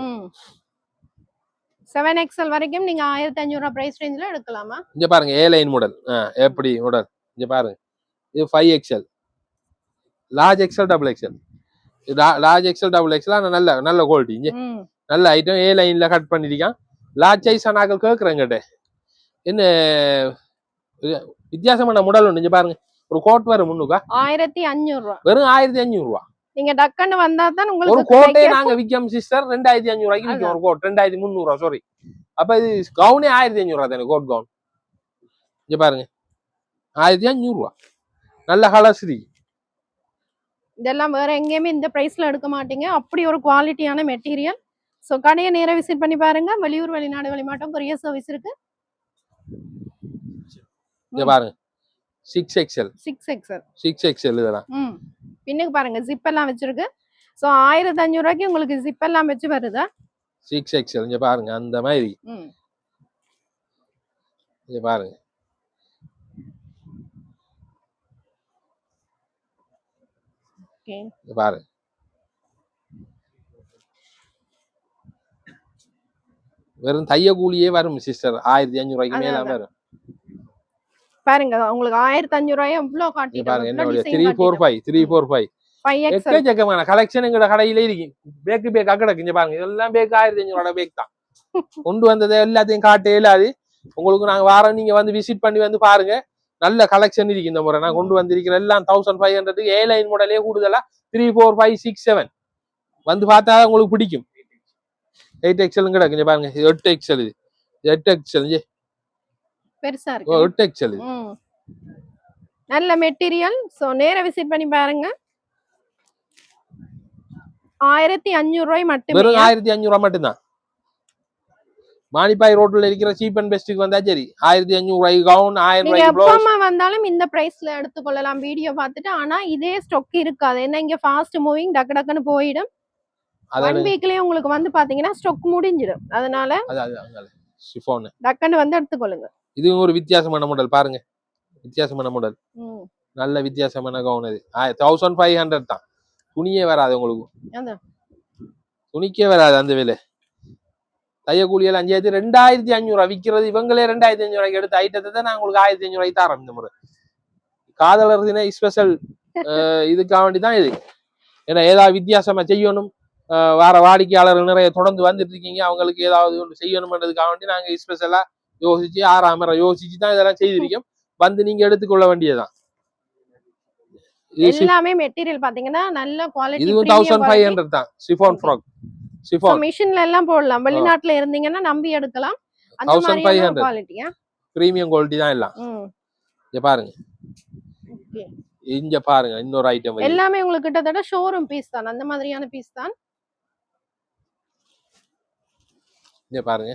A: 7XL வரைக்கும் நீங்க 1500 ரூபாய் பிரைஸ் ரேஞ்சில எடுக்கலாமா?
B: இங்க பாருங்க ஏ லைன் மாடல் எப்படி மாடல் இங்க பாருங்க இது 5XL large XL double XL large XL double XL ஆனா நல்ல நல்ல குவாலிட்டி இங்க நல்ல ஐட்டம் ஏ லைன்ல கட் பண்ணிருக்கான் லார்ஜ் சைஸ் ஆனாக்கள் கேட்குறேங்கிட்ட என்ன வித்தியாசமான மாடல் ஒன்று இங்க பாருங்க ஒரு கோட் வரும் முன்னுக்கா
A: 1500 ரூபாய்
B: வெறும் 1500 ரூபா
A: நீங்க டக்குன்னு வந்தா தான்
B: ஒரு
A: உங்களுக்கு
B: கோட்டே நாங்க விற்கும் சிஸ்டர் 2500 ரூபாய்க்கு விற்கும் ஒரு கோட் 2300 ரூபா சாரி அப்ப இது கவுனே 1500 ரூபா தானே கோட் கவுன் இங்க பாருங்க 1500 ரூபா நல்ல கலர்ஸ்ரீ
A: இதெல்லாம் வேற எங்கேயுமே இந்த பிரைஸ்ல எடுக்க மாட்டீங்க அப்படி ஒரு குவாலிட்டியான மெட்டீரியல் சோ கடையை நேரா விசிட் பண்ணி பாருங்க வெளியூர் வெளிநாடு வெளிமாட்டம் கொரியர் சர்வீஸ் இருக்கு
B: இங்க பாருங்க 6XL
A: 6XL
B: இதெல்லாம்
A: பின்னுக்கு பாருங்க ஜிப் எல்லாம் வச்சிருக்கு சோ 1500 ரூபாய்க்கு உங்களுக்கு ஜிப் எல்லாம் வச்சு வருதா
B: 6XL இங்க பாருங்க அந்த மாதிரி இங்க பாருங்க இங்க பாருங்க வெறும் தைய கூலியே வரும் சிஸ்டர் 1500 ரூபாய்க்கு மேல வரும்
A: பாருங்க உங்களுக்கு 1500 ரூபாய் எவ்வளவு காட்டிட்டு
B: பாருங்க என்ன 345
A: 5XL
B: எக்கச்சக்கமான கலெக்ஷன் எங்கட கடையில இருக்கு பேக் அக்கடக்கு இங்க பாருங்க இதெல்லாம் பேக் 1500 ரூபாய் பேக் தான் கொண்டு வந்ததை எல்லாத்தையும் காட்ட இயலாது உங்களுக்கு நாங்க வாரம் நீங்க வந்து விசிட் பண்ணி வந்து பாருங்க நல்ல கலெக்ஷன் இருக்கு இந்த முறை நான் கொண்டு வந்திருக்கிற எல்லாம் 1500 ஏ லைன் மாடலே கூடுதலா 3 4 5 6 7 வந்து பார்த்தா உங்களுக்கு பிடிக்கும் 8XL கிடக்கு இங்க பாருங்க 8XL இது 8XL
A: பெருசா இருக்கு
B: 8XL இது
A: நல்ல மெட்டீரியல் சோ நேரா விசிட் பண்ணி பாருங்க 1500 ரூபாய் மட்டுமே
B: வெறும் 1500 ரூபாய் மட்டும்தான் மானிப்பாய் ரோட்ல இருக்கிற சீப் அண்ட் பெஸ்ட்டுக்கு வந்தா சரி 1500 ரூபாய் கவுன் 1000
A: நீங்க
B: ரூபாய் ப்ளவுஸ்
A: எப்பமா வந்தாலும் இந்த பிரைஸ்ல எடுத்துக்கொள்ளலாம் வீடியோ பார்த்துட்டு ஆனா இதே ஸ்டாக் இருக்காது என்ன இங்க ஃபாஸ்ட் மூவிங் டக்கு டக்குன்னு போயிடும் 1 வீக்லயே உங்களுக்கு வந்து பாத்தீங்கன்னா ஸ்டாக் முடிஞ்சிடும் அதனால
B: அது சிஃபான்
A: டக்குன்னு வந்து எடுத்துக்கொள்ளுங்க
B: இது ஒரு வித்தியாசமான மாடல் பாருங்க வித்தியாசமான மாடல் நல்ல வித்தியாசமான கவுன் இது 1500 தான் துணியே வராது உங்களுக்கு துணிக்கே வராது அந்த விலை தைய கூலியில் 2500 ரூபாய் விற்கிறது இவங்களே 2500 ரூபாய்க்கு எடுத்த ஐட்டத்தை தான் நான் உங்களுக்கு 1500 ரூபாய்க்கு தரோம் இந்த முறை காதலர் தின ஸ்பெஷல் இதுக்காக வேண்டி தான் இது ஏன்னா ஏதாவது வித்தியாசமா செய்யணும் வார வாடிக்கையாளர்கள் நிறைய தொடர்ந்து வந்துட்டு இருக்கீங்க அவங்களுக்கு ஏதாவது ஒன்று செய்யணும்ன்றதுக்காக வேண்டி நாங்க ஸ்பெஷலா யோசிச்சு 6 யோசிச்சு தான் இதெல்லாம் செய்திருக்கோம் வந்து நீங்க எடுத்துக்கொள்ள வேண்டியதுதான்
A: எல்லாமே மெட்டீரியல் பாத்தீங்கன்னா நல்ல குவாலிட்டி
B: இதுவும் 1500 தான் சிஃபான் ஃப்ராக் சிஃபான்
A: மிஷின்ல எல்லாம் போடலாம் வெளிநாட்டுல இருந்தீங்கன்னா நம்பி எடுக்கலாம் அந்த மாதிரியான குவாலிட்டியா
B: பிரீமியம் குவாலிட்டி தான் எல்லாம் இங்க பாருங்க இங்க பாருங்க இன்னொரு ஐட்டம்
A: எல்லாமே உங்களுக்கு கிட்டத்தட்ட ஷோரூம் பீஸ் தான் அந்த மாதிரியான பீஸ் தான்
B: இங்க பாருங்க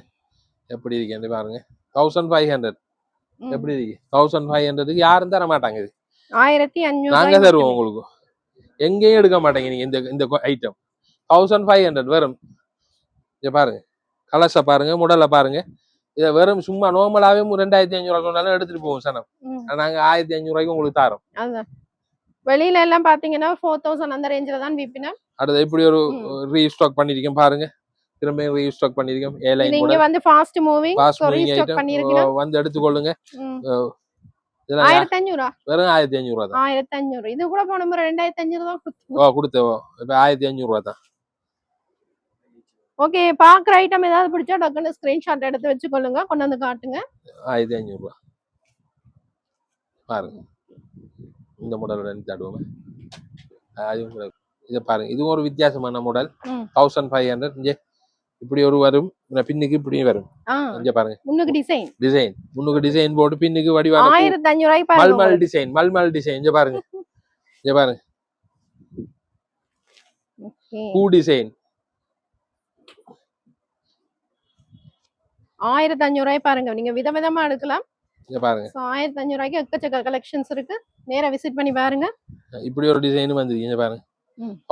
B: எப்படி இருக்கு பாருங்க 1500 எப்படி இருக்கு 1500க்கு யாரும் தர மாட்டாங்க இது
A: 1500
B: நாங்க தருவோம் உங்களுக்கு எங்கேயும் எடுக்க மாட்டேங்க நீங்க இந்த ஐட்டம் 1500 வரும் இங்க பாருங்க கலர்ஸை பாருங்க முடலை பாருங்க இதை வெறும் சும்மா நார்மலாவே 2500 ரூபாய் சொன்னாலும் எடுத்துட்டு போவோம் சனம் நாங்க 1500 ரூபாய்க்கு உங்களுக்கு தரோம்
A: வெளியில எல்லாம் பாத்தீங்கன்னா 4000 அந்த ரேஞ்சில தான் விப்பினா
B: அடுத்து இப்படி ஒரு ரீஸ்டாக் பண்ணிருக்கேன் பாருங்க திரும்ப ரீஸ்டாக் பண்ணிருக்கேன் ஏ லைன்
A: நீங்க வந்து ஃபாஸ்ட் மூவிங் ரீஸ்டாக் பண்ணிருக்கீங்க
B: வந்து எடுத்துக்கொள்ளுங்க
A: 1500
B: வெறும் 1500 ரூபாய் தான்
A: 1500 இது கூட போன முறை 2500 தான்
B: கொடுத்தோம் இப்ப 1500 ரூபாய் தான்
A: ஓகே பாக்குற ஐட்டம் ஏதாவது பிடிச்சா டக்குன்னு ஸ்கிரீன்ஷாட் எடுத்து வச்சுக்கொள்ளுங்க கொண்டு வந்து காட்டுங்க
B: 1500 ரூபாய் பாருங்க இந்த மாடலோட தடுவோமே இதை பாருங்க இது ஒரு வித்தியாசமான மாடல் 1500 இங்க இப்படி ஒரு வரும் பின்னுக்கு இப்படி வரும் இங்க பாருங்க
A: முன்னுக்கு டிசைன்
B: முன்னுக்கு டிசைன் போட்டு பின்னுக்கு வடிவான
A: 1500 ரூபாய் பாருங்க
B: மல்மல் டிசைன் இங்க பாருங்க பூ டிசைன்
A: 1500 ரூபாய் பாருங்க நீங்க விதவிதமா எடுக்கலாம்
B: இங்க பாருங்க
A: 1500 ரூபாய்க்கு எக்கச்சக்க கலெக்ஷன்ஸ் இருக்கு நேரா விசிட் பண்ணி பாருங்க
B: இப்படி ஒரு டிசைன் வந்துருக்கு இங்க பாருங்க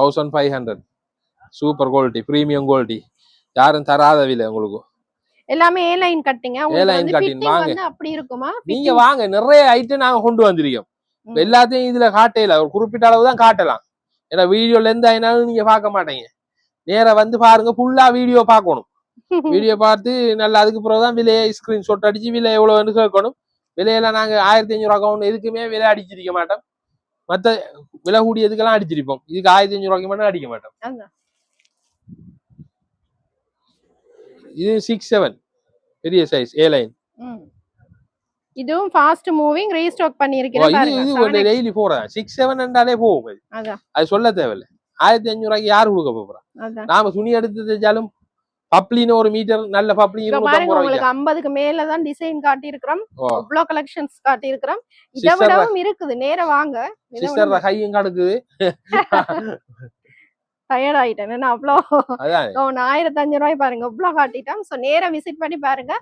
B: 1500 சூப்பர் குவாலிட்டி பிரீமியம் குவாலிட்டி யாரும் தராத விலை உங்களுக்கு
A: எல்லாமே ஏ லைன் கட்டிங்க
B: உங்களுக்கு கட்டிங் வாங்க
A: அப்படி இருக்குமா
B: நீங்க வாங்க நிறைய ஐட்டம் நாங்க கொண்டு வந்திருக்கோம் எல்லாத்தையும் இதுல காட்டல ஒரு குறிப்பிட்ட அளவு தான் காட்டலாம் ஏன்னா வீடியோல எந்த ஆயினாலும் நீங்க பார்க்க மாட்டீங்க நேரா வந்து பாருங்க ஃபுல்லா வீடியோ பார்க்கணும் வீடியோ பார்த்து நல்லா அதுக்கு பிறகுதான் விலையை ஸ்கிரீன்ஷாட் அடிச்சு விலை எவ்வளவுன்னு கேட்கணும். விலையெல்லாம் நாங்க 1500 அக்கௌண்ட் எதுக்குமே விலை அடிச்சிருக்க மாட்டோம். மத்த விலை கூடியதுக்கெல்லாம் அடிச்சிருப்போம். இதுக்கு 1500 மட்டும் அடிக்க மாட்டோம். இது 6-7 பெரிய சைஸ் A லைன்.
A: இதுவும் ஃபாஸ்ட் மூவிங் ரீஸ்டாக் பண்ணிருக்கேன் பாருங்க.
B: இது டெய்லி போறேன். 6-7 என்றாலே போகும். அது சொல்ல தேவையில்லை. 1500 யாரு கொடுக்க போறா? நாம துணி எடுத்து தைச்சாலும் பப்ளின்னு ஒரு மீட்டர் நல்ல பப்ளி
A: உங்களுக்கு 50க்கு மேல தான் டிசைன் காட்டி இருக்கிறோம். இவ்ளோ கலெக்ஷன்ஸ் காட்டி இருக்கிறோம். இத விடவும் இருக்குது. நேரா வாங்க.
B: சிஸ்டர் கையும் கடுக்குது.
A: டயர்ட் ஆயிட்டேன். என்ன அவ்வளோ 1500 பாருங்க இவ்வளோ காட்டிட்டோம். ஸோ நேரா விசிட் பண்ணி பாருங்க.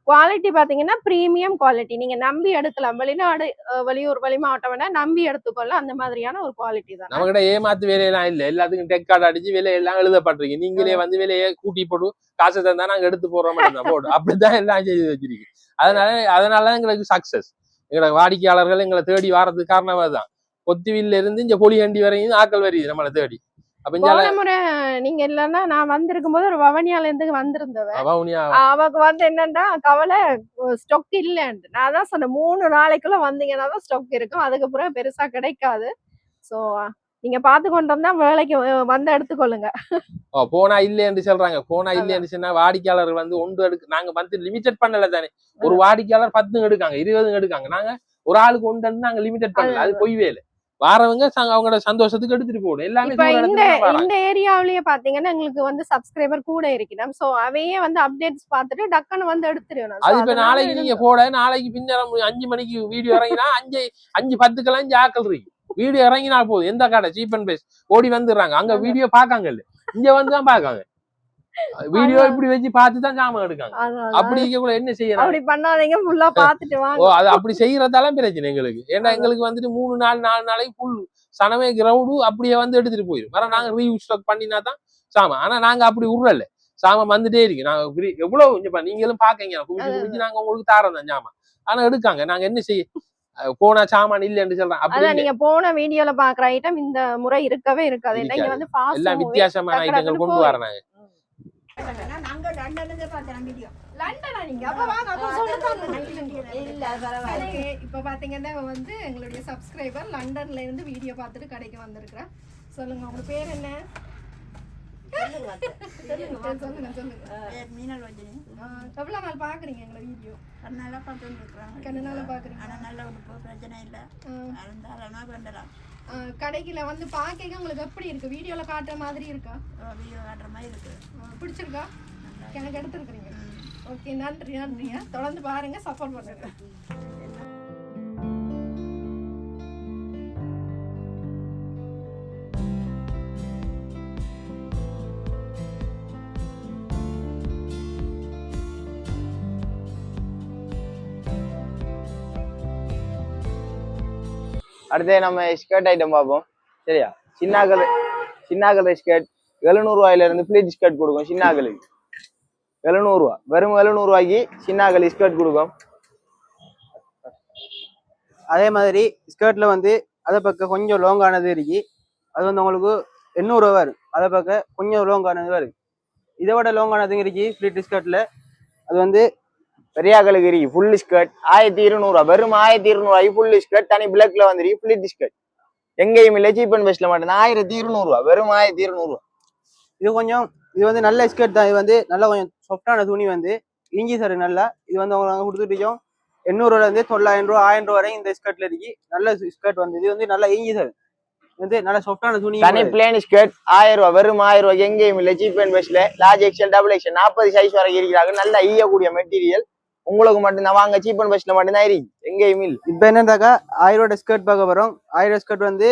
A: குவாலிட்டி பாத்தீங்கன்னா பிரீமியம் குவாலிட்டி. நீங்க நம்பி எடுக்கலாம். வெளிநாடு வெளியூர் வெளி மாவட்டம் வேணா நம்பி எடுத்துக்கொள்ளலாம். அந்த மாதிரியான ஒரு குவாலிட்டி தான்.
B: நம்ம கிட்ட ஏமாத்து வேலையெல்லாம் இல்ல. எல்லாத்துக்கும் டெக் கார்டு அடிச்சு விலையெல்லாம் எழுதப்பட்டிருக்கு. நீங்களே வந்து விலையை கூட்டி போட்டு காசு தந்தா நாங்க எடுத்து போடுற மாதிரி தான் போடு. அப்படிதான் எல்லாம் செய்து வச்சிருக்கு. அதனால எங்களுக்கு சக்சஸ். எங்களோட வாடிக்கையாளர்கள் எங்களை தேடி வாரதுக்கு காரணமா தான். கொத்திவில்ல இருந்து இங்க பொலிகண்டி வரையும் ஆக்கள் வருது நம்மளை தேடி.
A: போன முறை நீங்க இல்லன்னா நான் வந்திருக்கும் போது ஒரு வவனியால இருந்து வந்திருந்தவன். அவக்கு வந்து என்னன்னா கவலை ஸ்டாக் இல்லைன்னு. நான் தான் சொன்னேன் 3 நாளைக்குள்ள வந்தீங்கன்னா தான் ஸ்டாக் இருக்கும். அதுக்கப்புறம் பெருசா கிடைக்காது. சோ நீங்க பாத்து கொண்டு வந்தா வேலைக்கு வந்து எடுத்துக்கொள்ளுங்க.
B: போனா இல்லைன்னு சொல்றாங்க. போனா இல்லைன்னு சொன்னா வாடிக்கையாளர்கள் வந்து ஒன்று எடுக்க நாங்க வந்து லிமிடெட் பண்ணல தானே. ஒரு வாடிக்கையாளர் 10 எடுக்காங்க 20 எடுக்காங்க. நாங்க ஒரு ஆளுக்கு ஒன்று நாங்க லிமிடெட் பண்ணல. அது பொய்வே இல்லை. வாரவங்க அவங்களோட சந்தோஷத்துக்கு எடுத்துட்டு போடும். எல்லாமே
A: இந்த ஏரியாவிலேயே பாத்தீங்கன்னா எங்களுக்கு வந்து சப்ஸ்கிரைபர் கூட இருக்கிறோம். சோ அவையே வந்து அப்டேட்ஸ் பார்த்துட்டு டக்குன்னு வந்து எடுத்துருவேன்.
B: அது இப்ப நாளைக்கு நீங்க போட நாளைக்கு பின்னரம் 5 மணிக்கு வீடியோ இறங்கினா 5:10 இங்க ஆக்கள் இருக்கு. வீடியோ இறங்கினா போதும். எந்த கடை சீப் அண்ட் பெஸ்ட் ஓடி வந்துடுறாங்க. அங்க வீடியோ பாக்காங்க இல்ல, இங்க வந்துதான் பாக்காங்க. வீடியோ இப்படி வச்சு பார்த்துதான் ஜாமான் எடுக்காங்க. அப்படி கூட என்ன செய்யணும்?
A: அப்படி பண்ணாதீங்க. ஃபுல்லா பாத்துட்டு வாங்க.
B: அது அப்படி செய்யறதால பிரச்சனை எங்களுக்கு. ஏன்னா எங்களுக்கு வந்துட்டு 4 நாளைக்கு ஃபுல் சனமே கிரவுண்டு அப்படியே வந்து எடுத்துட்டு போயிடும். வேற நாங்க ரீஸ்டாக் பண்ணினா தான் சாமான். ஆனா நாங்க அப்படி உருளல. சாமான் வந்துட்டே இருக்கு. நாங்க எவ்வளவு நீங்களும் பாக்கீங்க குடிச்சு நாங்க உங்களுக்கு தாரம் தான் சாமான். ஆனா எடுக்காங்க. நாங்க என்ன செய்ய போனா சாமான் இல்லன்னு சொல்றேன்.
A: அப்படி நீங்க போன வீடியோல பாக்குற ஐட்டம் இந்த முறை இருக்கவே இருக்காது. நீங்க வந்து
B: எல்லாம் வித்தியாசமான ஐட்டங்கள் கொண்டு வராங்க.
D: நாங்க லண்டன்ல பார்த்தேன் வீடியோ.
A: லண்டனா நீங்க? அப்ப வாங்க அப்ப சொல்லுங்க. இல்ல பரவாயில்லை. இப்ப பாத்தீங்கன்னா வந்து எங்களுடைய சப்ஸ்கிரைபர் லண்டன்ல இருந்து வீடியோ பார்த்துட்டு கடைக்கு வந்திருக்கிறேன். சொல்லுங்க உங்க பேர் என்ன? சொல்லுங்க.
D: மீனல் வஜினி.
A: எவ்வளவு நாள் பாக்குறீங்க எங்களை வீடியோ?
D: கண்ணால பார்த்துட்டு இருக்கிறாங்க.
A: கண்ணால பாக்குறீங்க.
D: ஆனா நல்ல உடுப்பு பிரச்சனை இல்ல. இருந்தாலும் வேண்டலாம்.
A: கடைக்குள்ள வந்து பாக்க உங்களுக்கு எப்படி இருக்கு? வீடியோல காட்டுற மாதிரி இருக்கா?
D: வீடியோ காட்டுற மாதிரி இருக்கு.
A: பிடிச்சிருக்கா? எனக்கு எடுத்துருக்கீங்க. ஓகே, நன்றியா. தொடர்ந்து பாருங்க, சப்போர்ட் பண்ணுங்க.
C: அடுத்து நம்ம ஸ்கர்ட் ஐட்டம் பார்ப்போம். சரியா? சின்னாக்கள் ஸ்கர்ட் 700 ரூபாயில இருந்து பிளீட் ஸ்கர்ட் கொடுக்கும். சின்னாக்களுக்கு 700 ரூபா. வெறும் 700 ரூபாய்க்கு சின்னாக்கள் ஸ்கர்ட் கொடுக்கும். அதே மாதிரி ஸ்கர்ட்ல வந்து அதை பக்கம் கொஞ்சம் லாங்கானது இருக்கு. அது வந்து உங்களுக்கு 800 ரூபா வரும். அதை பக்கம் கொஞ்சம் லாங்கானது வரும். இதை விட லாங்கானது இருக்கு பிளீட் ஸ்கர்ட்ல. அது வந்து பெரியாக்களுக்கு இருக்கு ஃபுல் ஸ்கர்ட் 1200 ரூபா. வெறும் 1200 ரூபாய்க்கு ஃபுல் ஸ்கர்ட். தனி பிளாக்ல வந்துருக்கு பிளிட் ஸ்கர்ட். எங்கேயும் இல்லை, சீப் அண்ட் பெஸ்ட்ல மட்டும் 1200 ரூபா. வெறும் 1200 ரூபா. இது வந்து நல்ல ஸ்கர்ட் தான். இது வந்து நல்லா கொஞ்சம் சாஃப்டான துணி வந்து இஞ்சி சார் நல்லா. இது வந்து அவங்க நாங்கள் கொடுத்துட்டோம் 800 ரூபால இருந்து 900 ரூபா 1000 ரூபா வரை இந்த ஸ்கர்ட்ல இருக்கு. நல்ல ஸ்கர்ட் வந்து இது வந்து நல்லா இஞ்சி சார் வந்து நல்ல சாஃப்டான துணி. தனி பிளேன் ஸ்கர்ட் 1000 ரூபா. வெறும் 1000 ரூபாய்க்கு எங்கேயும் இல்லை, சீப் அண்ட் பெஸ்ட்ல. Large XL double XL 40 size வரைக்கும் இருக்கிறாங்க. நல்லா ஈயக்கூடிய மெட்டீரியல். உங்களுக்கு மட்டும்தான் வாங்க, சீப் அண்ட் பெஸ்ட்ல மட்டும்தான் இருக்கு, எங்கேயும் இல்லை. இப்போ என்னன்னாக்கா 1000 ரூபா ஸ்கர்ட் பார்க்க வரோம். 1000 ஸ்கர்ட் வந்து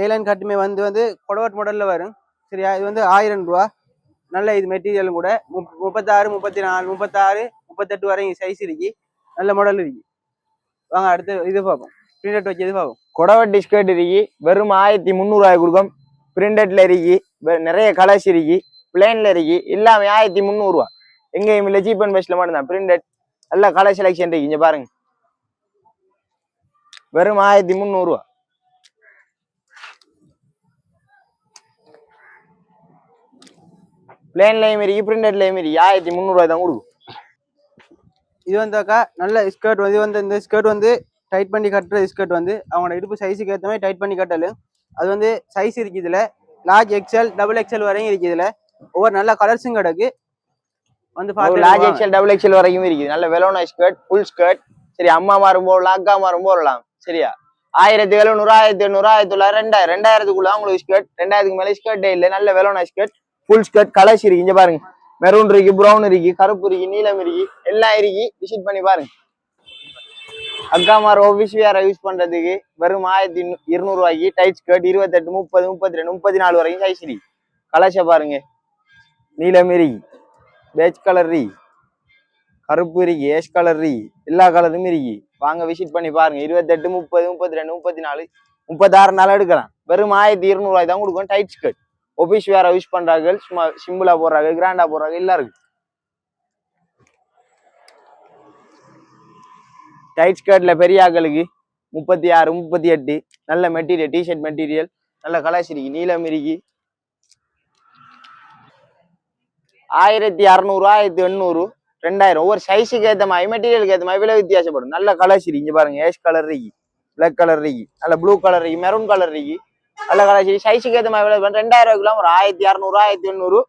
C: ஏலைன் கட்டுமே வந்து கொடவட் மாடல்ல வரும். சரியா? இது வந்து 1000 ரூபா. நல்ல இது மெட்டீரியலும் கூட 36, 34, 36, 38 வரைக்கும் சைஸ் இருக்கு. நல்ல மாடல் இருக்கு. வாங்க அடுத்து இது பார்ப்போம். பிரிண்டட் வச்சு இது பார்ப்போம். கொடவட்டி ஸ்கர்ட் இருக்கு. வெறும் 1300 ரூபாய் கொடுக்கும். பிரிண்டட்ல இருக்கு. நிறைய கலர்ஸ் இருக்கு. பிளேன்ல இருக்கு. எல்லாமே 1300 ரூபா. எங்கேயும் இல்லை, சீப் அண்ட் பெஸ்ட்ல மட்டும்தான். பிரிண்டட் நல்ல கலர் செலெக்ஷன் இருக்கு. இங்க பாருங்க, வெறும் 1300 ரூபா.
E: பிளேன்லயும் இருக்கு பிரிண்டட்லயும் இருக்கு 1300 தான் கொடுக்கும்.
C: இது வந்தாக்கா நல்ல ஸ்கர்ட் வந்து இந்த ஸ்கர்ட் வந்து டைட் பண்ணி கட்டுற ஸ்கர்ட் வந்து அவங்களோட இடுப்பு சைஸுக்கு ஏற்ற மாதிரி டைட் பண்ணி கட்டலும். அது வந்து சைஸ் இருக்கு இதுல லார்ஜ் எக்ஸ்எல் டபுள் எக்ஸ்எல் வரையும் இருக்கு. இதுல ஒவ்வொரு நல்ல கலர்ஸும் கிடக்கு வந்து
E: லார்ஜ் எக்ஸ்எல் டபுள் எக்ஸ்எல் வரைக்கும் இருக்குது. நல்ல வெலோனா ஸ்கர்ட் ஃபுல் ஸ்கர்ட். சரி அம்மா மாறும் போடலாம் அக்கா மாறும் போடலாம். சரியா 1700 1800 1900 2000க்குள்ள உங்களுக்கு ஸ்கர்ட். 2000க்கு மேலே ஸ்கர்ட்டே இல்லை. நல்ல வெலோனா ஸ்கர்ட் ஃபுல் ஸ்கர்ட் கலர்ஸ் இருக்கு. இங்க பாருங்க மெரூன் இருக்கு ப்ரௌன் இருக்கு கருப்பு இருக்கு நீலம் இருக்கு எல்லாம் இருக்கு. விசிட் பண்ணி பாருங்க. அக்கா மார் ஆஃபீஸ் வேற யூஸ் பண்றதுக்கு வெறும் 1200 ரூபாய்க்கு டைட் ஸ்கர்ட் 28 30 32 34 வரைக்கும் சைஸ் இருக்கு. கலர்ஸை பாருங்க நீலம் இருக்கு பேஜ் கலர் இருக்கு கருப்பு இருக்கு ஏஷ் கலர் இருக்கு எல்லா கலரும் இருக்கு. வாங்க விசிட் பண்ணி பாருங்க. 28 30 32 34 36 நாள் எடுக்கலாம். வெறும் 1200 ரூபாய் தான் கொடுக்கும். டைட் ஸ்கர்ட் ஆஃபீஸ் வேற யூஸ் பண்றாங்க சும்மா சிம்பிளா போடுறாங்க கிராண்டா போடுறாங்க எல்லாம் இருக்கு. டைட் ஸ்கர்ட்ல பெரிய ஆக்களுக்கு 36 38 நல்ல மெட்டீரியல் டிஷர்ட் மெட்டீரியல் நல்ல கலர்ஸ் இருக்கு நீலம் இருக்கு 1600 1800 2000 ஒவ்வொரு சைஸுக்கு ஏற்ற மாதிரி மெட்டீரியலுக்கு ஏற்ற மாதிரி விலை வித்தியாசப்படும். நல்ல கலர்ஸ் இருக்கு. இங்க பாருங்க ஏஷ் கலர் இருக்கு பிளாக் கலர் இருக்கு நல்ல ப்ளூ கலர் இருக்கு மெரூன் கலர் இருக்கு நல்ல கலர்ஸ் இருக்கு. சைஸுக்கு ஏற்ற மாதிரி விலை 2000 ரூபாய்க்குலாம் ஒரு 1600 1800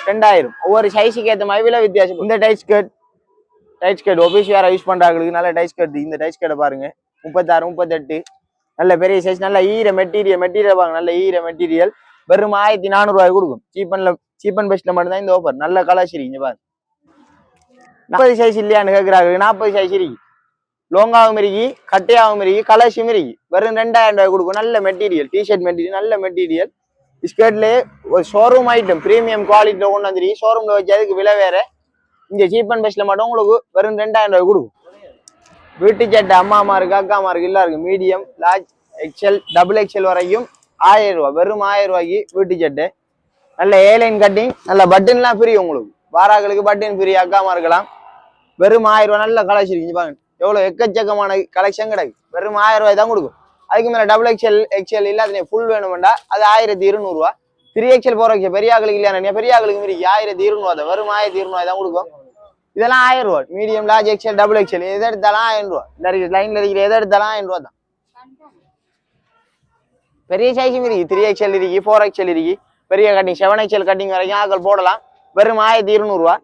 E: 2000 ஒவ்வொரு சைஸுக்கு ஏற்ற மாதிரி விலை வித்தியாசம். இந்த டைட் ஸ்கர்ட் ஆஃபீஸ் வேற யூஸ் பண்றாங்களுக்கு நல்ல டைட் ஸ்கர்ட். இந்த டைட் ஸ்கர்ட்டை பாருங்க 36 38 நல்ல பெரிய சைஸ் நல்ல ஈர மெட்டீரியல் பாருங்க நல்ல ஈர மெட்டீரியல் வெறும் 1400 ரூபாய் கொடுக்கும். சீப் அண்ட் பெஸ்ட்ல மட்டும்தான் இந்த ஆஃபர். நல்ல கலர்ஸ் இருக்கு பாருங்க. 40 சைஸ் இல்லையான்னு கேட்கறாங்க 40 சைஸ் இருக்கு லோங்காவும் இருக்கு கட்டையாவும் இருக்கு கலர்ஸும் இருக்கு. வெறும் 2000 ரூபாய் கொடுக்கும். நல்ல மெட்டீரியல் டிஷர்ட் மெட்டீரியல் நல்ல மெட்டீரியல் ஸ்கர்ட்லயே ஒரு ஷோரூம் ஐட்டம் பிரீமியம் குவாலிட்டியில கொண்டு வந்துருக்கு. ஷோரூம்ல வச்சு அதுக்கு விலை வேற. இங்க சீப் அண்ட் பெஸ்ட்ல மட்டும் உங்களுக்கு வெறும் 2000 ரூபாய் கொடுக்கும். வீட்டு சட்டை அம்மாமா இருக்கு அக்காமா இருக்கு எல்லாம் இருக்கு. Medium large XL double XL வரைக்கும் 1000 ரூபாய் வெறும் 1000 ரூபாய்க்கு வீட்டு சட்டை. நல்ல ஏலைன் கட்டிங் நல்ல பட்டன்லாம் ஃப்ரீ. உங்களுக்கு வாராக்களுக்கு பட்டன் ஃப்ரீ அக்காமா இருக்கலாம். வெறும் 1000 ரூபாய் நல்ல கலெக்ஷன் இருக்கு பாருங்க எவ்வளவு எக்கச்சக்கமான கலெக்ஷன் கிடைக்கு. வெறும் 1000 ரூபாய் தான் கொடுக்கும். அதுக்கு மேல டபுள் எக்ஸ்எல் இல்லாத ஃபுல் வேணும்டா அது 1200 ரூபாய். 3XL 4XL பெரிய ஆக்களுக்கு இல்லையா பெரிய ஆக்களுக்கு இருக்கு 1200 ரூபாய் தான் வெறும் 1200 ரூபாய் தான் கொடுக்கும். இதெல்லாம் 1000 ரூபாய். Medium large XL double XL எதை எடுத்தாலும் 1000 ரூபாய். இந்த லைன்ல இருக்கிற எதை எடுத்தாலும் 1000 ரூபாய் தான். பெரிய சைஸும் இருக்கு 3XL இருக்கு 4XL இருக்கு பெரிய கட்டிங் 7XL கட்டிங் வரைக்கும் ஆக்கள் போடலாம். வெறும் 1200 ரூபாய்.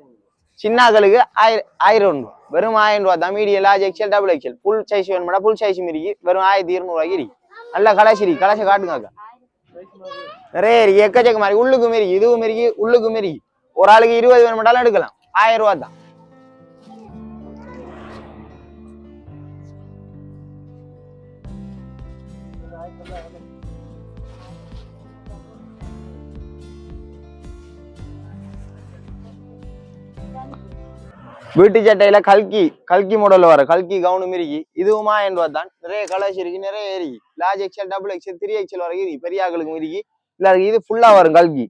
E: சின்ன ஆக்களுக்கு 1000 ரூபாய் வெறும் 1000 ரூபாய் தான். Medium large XL double XL full size வேணும்னா ஃபுல் சைஸும் இருக்கு வெறும் 1200 ரூபாய்க்கு இருக்கு. நல்ல கலர்ஸ் இருக்கு. கலர்ஸை காட்டுங்க அக்கா நிறைய இருக்கு எக்கச்சக்க மாதிரி உள்ளுக்கும் இருக்கு இதுவும் இருக்கு உள்ளுக்கும் இருக்கு. ஒரு ஆளுக்கு 20 வேணும்னாலும் எடுக்கலாம் 1000 ரூபாய் தான். வீட்டு சட்டையில கல்கி மாடல் வர கல்கி கவுனும் இருக்கு இதுவும் 1000 ரூபாய் தான். நிறைய கலர்ஸ் இருக்கு நிறைய இருக்கு large XL double XL 3XL வரைக்கும் இருக்கு. பெரிய ஆக்களுக்கும் இருக்கு எல்லாருக்கும் இது ஃபுல்லா வரும் கல்கி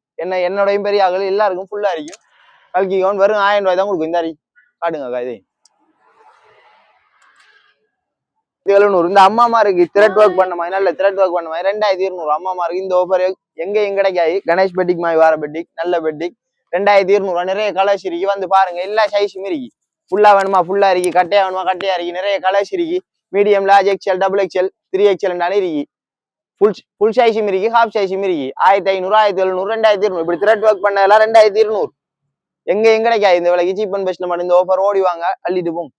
E: என்னோடையும் பெரிய ஆக்கள் எல்லாருக்கும் ஃபுல்லா இருக்கும். கல்கி கவுன் வெறும் 1000 ரூபாய் தான் கொடுக்கும். இந்த காட்டுங்க இது 700. இந்த அம்மாமாருக்கு த்ரெட் ஒர்க் பண்ண மாதிரி நல்ல த்ரெட் ஒர்க் பண்ண மாதிரி 2200. அம்மாமாருக்கு இந்த ஆஃபர் எங்கேயும் கிடைக்காது. கணேஷ் பெட்டிக் மாதிரி வர பெட்டிக் நல்ல பெட்டிக் 2200. நிறைய கலர்ஸ் இருக்கு வந்து பாருங்க எல்லா சைஸும் இருக்கு. ஃபுல்லா வேணுமா ஃபுல்லா இருக்கு கட்டையா வேணுமா கட்டையா இருக்கு நிறைய கலர்ஸ் இருக்கு. Medium large XL double XL 3XL இருக்கு ஃபுல் சைஸும் இருக்கு ஹாஃப் சைஸும் இருக்கு 1500 1700 2200 இப்படி த்ரெட் ஒர்க் பண்ணதெல்லாம் 2200. எங்கேயும் கிடைக்காது. இந்த விலைக்கு சீப் அண்ட் பெஸ்ட்ல மட்டும் இந்த ஆஃபர் ஓடி வாங்க அள்ளிட்டு போங்க.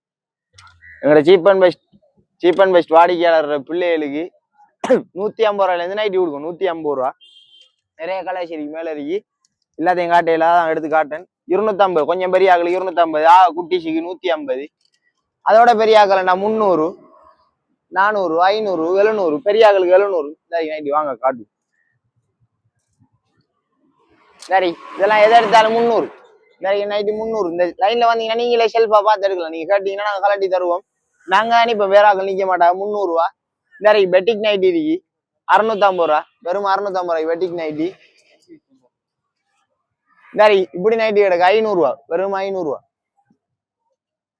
E: எங்களோட சீப் அண்ட் பெஸ்ட் வாடிக்கையாளர் பிள்ளைகளுக்கு 150 ரூபாயிலேருந்து நைட்டி கொடுக்கும் 150 ரூபா. நிறைய கலர்ஸ் இருக்கு மேல இருக்கு எல்லாத்தையும் காட்டையில தான் எடுத்து காட்டேன். 250 கொஞ்சம் பெரிய ஆக்களுக்கு 250 குட்டிஸுக்கு 150 அதோட பெரிய ஆக்கலண்டா 300 400 500 700 பெரிய ஆக்களுக்கு 700. நைட்டி வாங்க காட்டு சரி இதெல்லாம் எதை எடுத்தாலும் 300 நிறைய நைட்டி 300. இந்த லைன்ல வந்தீங்கன்னா நீங்களே ஷெல்ஃபா பார்த்து எடுக்கலாம். நீங்க கேட்டீங்கன்னா நாங்க கலட்டி தருவோம். நாங்க இப்ப வேற ஆக்கள் நிக்க மாட்டாங்க 300 ரூபா. நிறைய பெட்டிக் நைட்டி இருக்கு 650 ரூபா வெறும் 650 ரூபாய் பெட்டிக் நைட்டி. சரி இப்படி நைட்டி கிடக்கு 500 ரூபா வெறும் 500 ரூபா.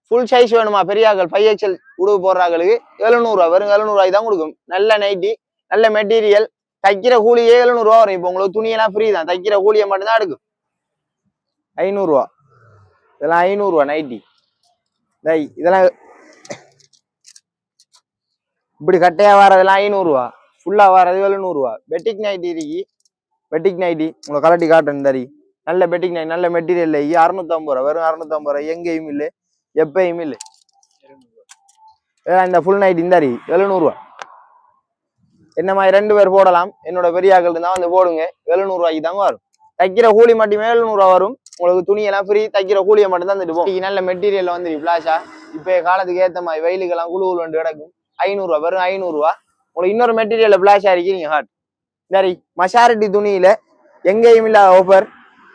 E: ஃபுல் சைஸ் வேணுமா பெரிய ஆக்கள் 5XL உடுப்பு போடுறாங்களுக்கு 700 ரூபா வெறும் 700 ரூபாய் தான் கொடுக்கும். நல்ல நைட்டி நல்ல மெட்டீரியல் தைக்கிற கூலியே 700 ரூபா வரும். இப்போ உங்களுக்கு துணியெல்லாம் ஃப்ரீ தான் தைக்கிற கூலியை மட்டும்தான் எடுக்கும். 500 இதெல்லாம் 500 நைட்டி. இதெல்லாம் இப்படி கட்டையா வரதெல்லாம் 500 ஃபுல்லா வரது 700. பெட்டிக் நைட்டி இருக்கு. பெட்டிக் நைட்டி உங்களை கலட்டி காட்டுறேன் தரி. நல்ல பெட்டிக் நைட்டி, நல்ல மெட்டீரியல் 650 வெறும் 650 எங்கேயும் இல்லை, எப்பயும் இல்லை. இந்த ஃபுல் நைட் இந்த 700. என்ன மாதிரி 2 பேர் போடலாம். என்னோட பெரியாக்கள் இருந்தா வந்து போடுங்க. 700 தாங்க வரும். தைக்கிற கூலி மட்டுமே 700 வரும். உங்களுக்கு துணியெல்லாம் ஃப்ரீ, தைக்கிற கூலியை மட்டும் தான் தந்துட்டு போகும். நல்ல மெட்டீரியல் வந்து பிளாஷா இப்ப காலத்துக்கு ஏத்த மாதிரி வெயிலுக்கெல்லாம் குழு வந்து கிடக்கும். 500 வெறும் 500. உங்களுக்கு இன்னொரு மெட்டீரியல் பிளாஷா இருக்கு. நீங்க ஹாட் சரி மஷாரிட்டி துணியில எங்கேயும் இல்லாத ஆஃபர்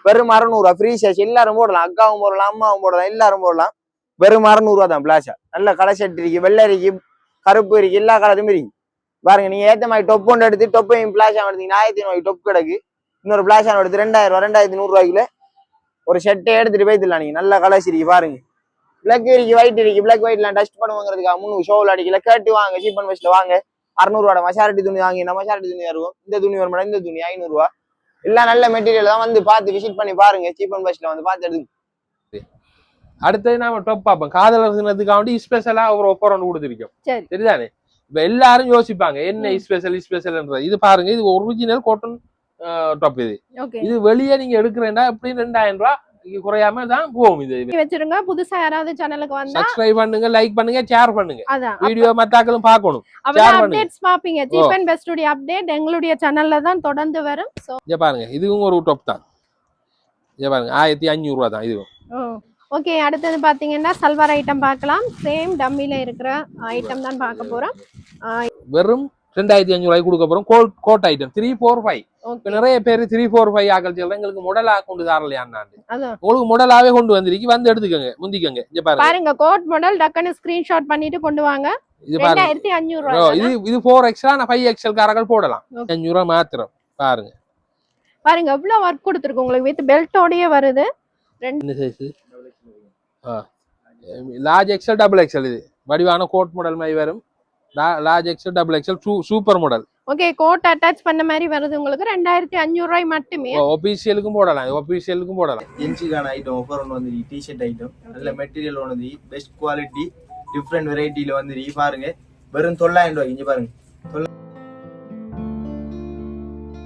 E: வெறும் 600 ஃப்ரீ சைஸ். எல்லாரும் போடலாம், அக்காவும் போடலாம், அம்மாவும் போடலாம், எல்லாரும் போடலாம். வெறும் 600 தான் பிளாஷா. நல்ல கலர் ஷர்ட் இருக்கு, வெள்ளை இருக்கு, கருப்பு இருக்கு, எல்லா கலருமே இருக்கு. பாருங்க நீங்க ஏத்த மாதிரி டொப் ஒன்று எடுத்து டொப்பையும் பிளாஷா எடுத்தீங்கன்னா 1500 டொப் கிடக்கு. இன்னொரு பிளாஷா எடுத்து 2000 2100 ஒரு ஷர்ட்டை எடுத்துட்டு போய்த்துலாம். நீங்க நல்ல கலர்ஸ் இருக்கு பாருங்க. பிளாக் இருக்கு, ஒயிட் இருக்கு. பிளாக் ஒயிட்லாம் டஸ்ட் பண்ணுவாங்கிறதுக்காக முன்னு ஷோவில் அடிக்கல. கேட்டு வாங்க, சீப் அண்ட் பெஸ்ட்ல வாங்க. 600 மஷாரிட்டி துணி வாங்கி மஷாரிட்டி துணி தருவோம். இந்த துணி வரும், இந்த துணி 500. எல்லாம் நல்ல மெட்டீரியல் தான். வந்து பார்த்து விசிட் பண்ணி பாருங்க. சீப் அண்ட் பெஸ்ட்ல வந்து பார்த்து எடுங்க.
B: அடுத்தது நாம டாப் பார்ப்போம். காதலர் தினத்துக்காண்டி ஸ்பெஷலா ஒரு ஆஃபர் ஒன்று கொடுத்துருக்கோம். சரிதானே? இப்ப எல்லாரும் யோசிப்பாங்க என்ன ஸ்பெஷல். இது பாருங்க, இது ஒரிஜினல் காட்டன் டாப். இது வெளியே நீங்க எடுக்கிறேன்னா எப்படி 2000 ரூபாய் குறையாம தான் போகும். இது
A: வச்சிருங்க. புதுசா யாராவது சேனலுக்கு வந்தா
B: சப்ஸ்கிரைப் பண்ணுங்க, லைக் பண்ணுங்க, ஷேர் பண்ணுங்க. வீடியோ மத்தாக்களும் பார்க்கணும்.
A: அப்டேட்ஸ் பாப்பீங்க. சீப் அண்ட் பெஸ்ட் உடைய அப்டேட் எங்களுடைய சேனல்ல தான் தொடர்ந்து வரும்.
B: இங்க பாருங்க, இதுவும் ஒரு டாப் தான். இங்க பாருங்க 1500 ரூபாய் தான் இதுவும்.
A: ஓகே, அடுத்தது பாத்தீங்கன்னா சல்வார் ஐட்டம் பார்க்கலாம். சேம் டம்மில இருக்கிற ஐட்டம் தான் பார்க்க போறோம்.
B: வெறும் 2500 ரூபாய் கொடுக்க போறோம். Coat item 345. இப்ப நிறைய பேர் 345 ஆக்கள் சொல்றேன். எங்களுக்கு முடலா கொண்டு தரலையான்னு உங்களுக்கு முடலாவே கொண்டு வந்திருக்கு. வந்து எடுத்துக்கோங்க, முந்திக்கோங்க. இங்க
A: பாருங்க கோட் மாடல் டக்குன்னு ஸ்கிரீன்ஷாட் பண்ணிட்டு கொண்டு வாங்க.
B: இது பாருங்க 2500 ரூபாய். இது 4XL நான் 5XL காரங்கள் போடலாம். 500 ரூபாய் மாத்திரம். பாருங்க
A: பாருங்க எவ்வளவு வர்க் கொடுத்துருக்கு உங்களுக்கு. வித் பெல்ட்டோடயே வருது.
B: ரெண்டு size large XL double XL. இது வடிவான கோட் மாடல் மாதிரி வரும். Large XL double XL super model.
A: Okay, coat attach பண்ண மாதிரி வருது உங்களுக்கு. 2500 ரூபாய் மட்டுமே.
B: ஆபீஷியலுக்கும் போடலாம், ஆபீஷியலுக்கும் போடலாம்.
F: ஜென்ஸுக்கான ஐட்டம் ஆஃபர் ஒன்று வந்து டிஷர்ட் ஐட்டம் நல்ல மெட்டீரியல் ஒன்று பெஸ்ட் குவாலிட்டி டிஃப்ரெண்ட் வெரைட்டியில வந்து பாருங்க வெறும் 900 ரூபாய். இங்க பாருங்க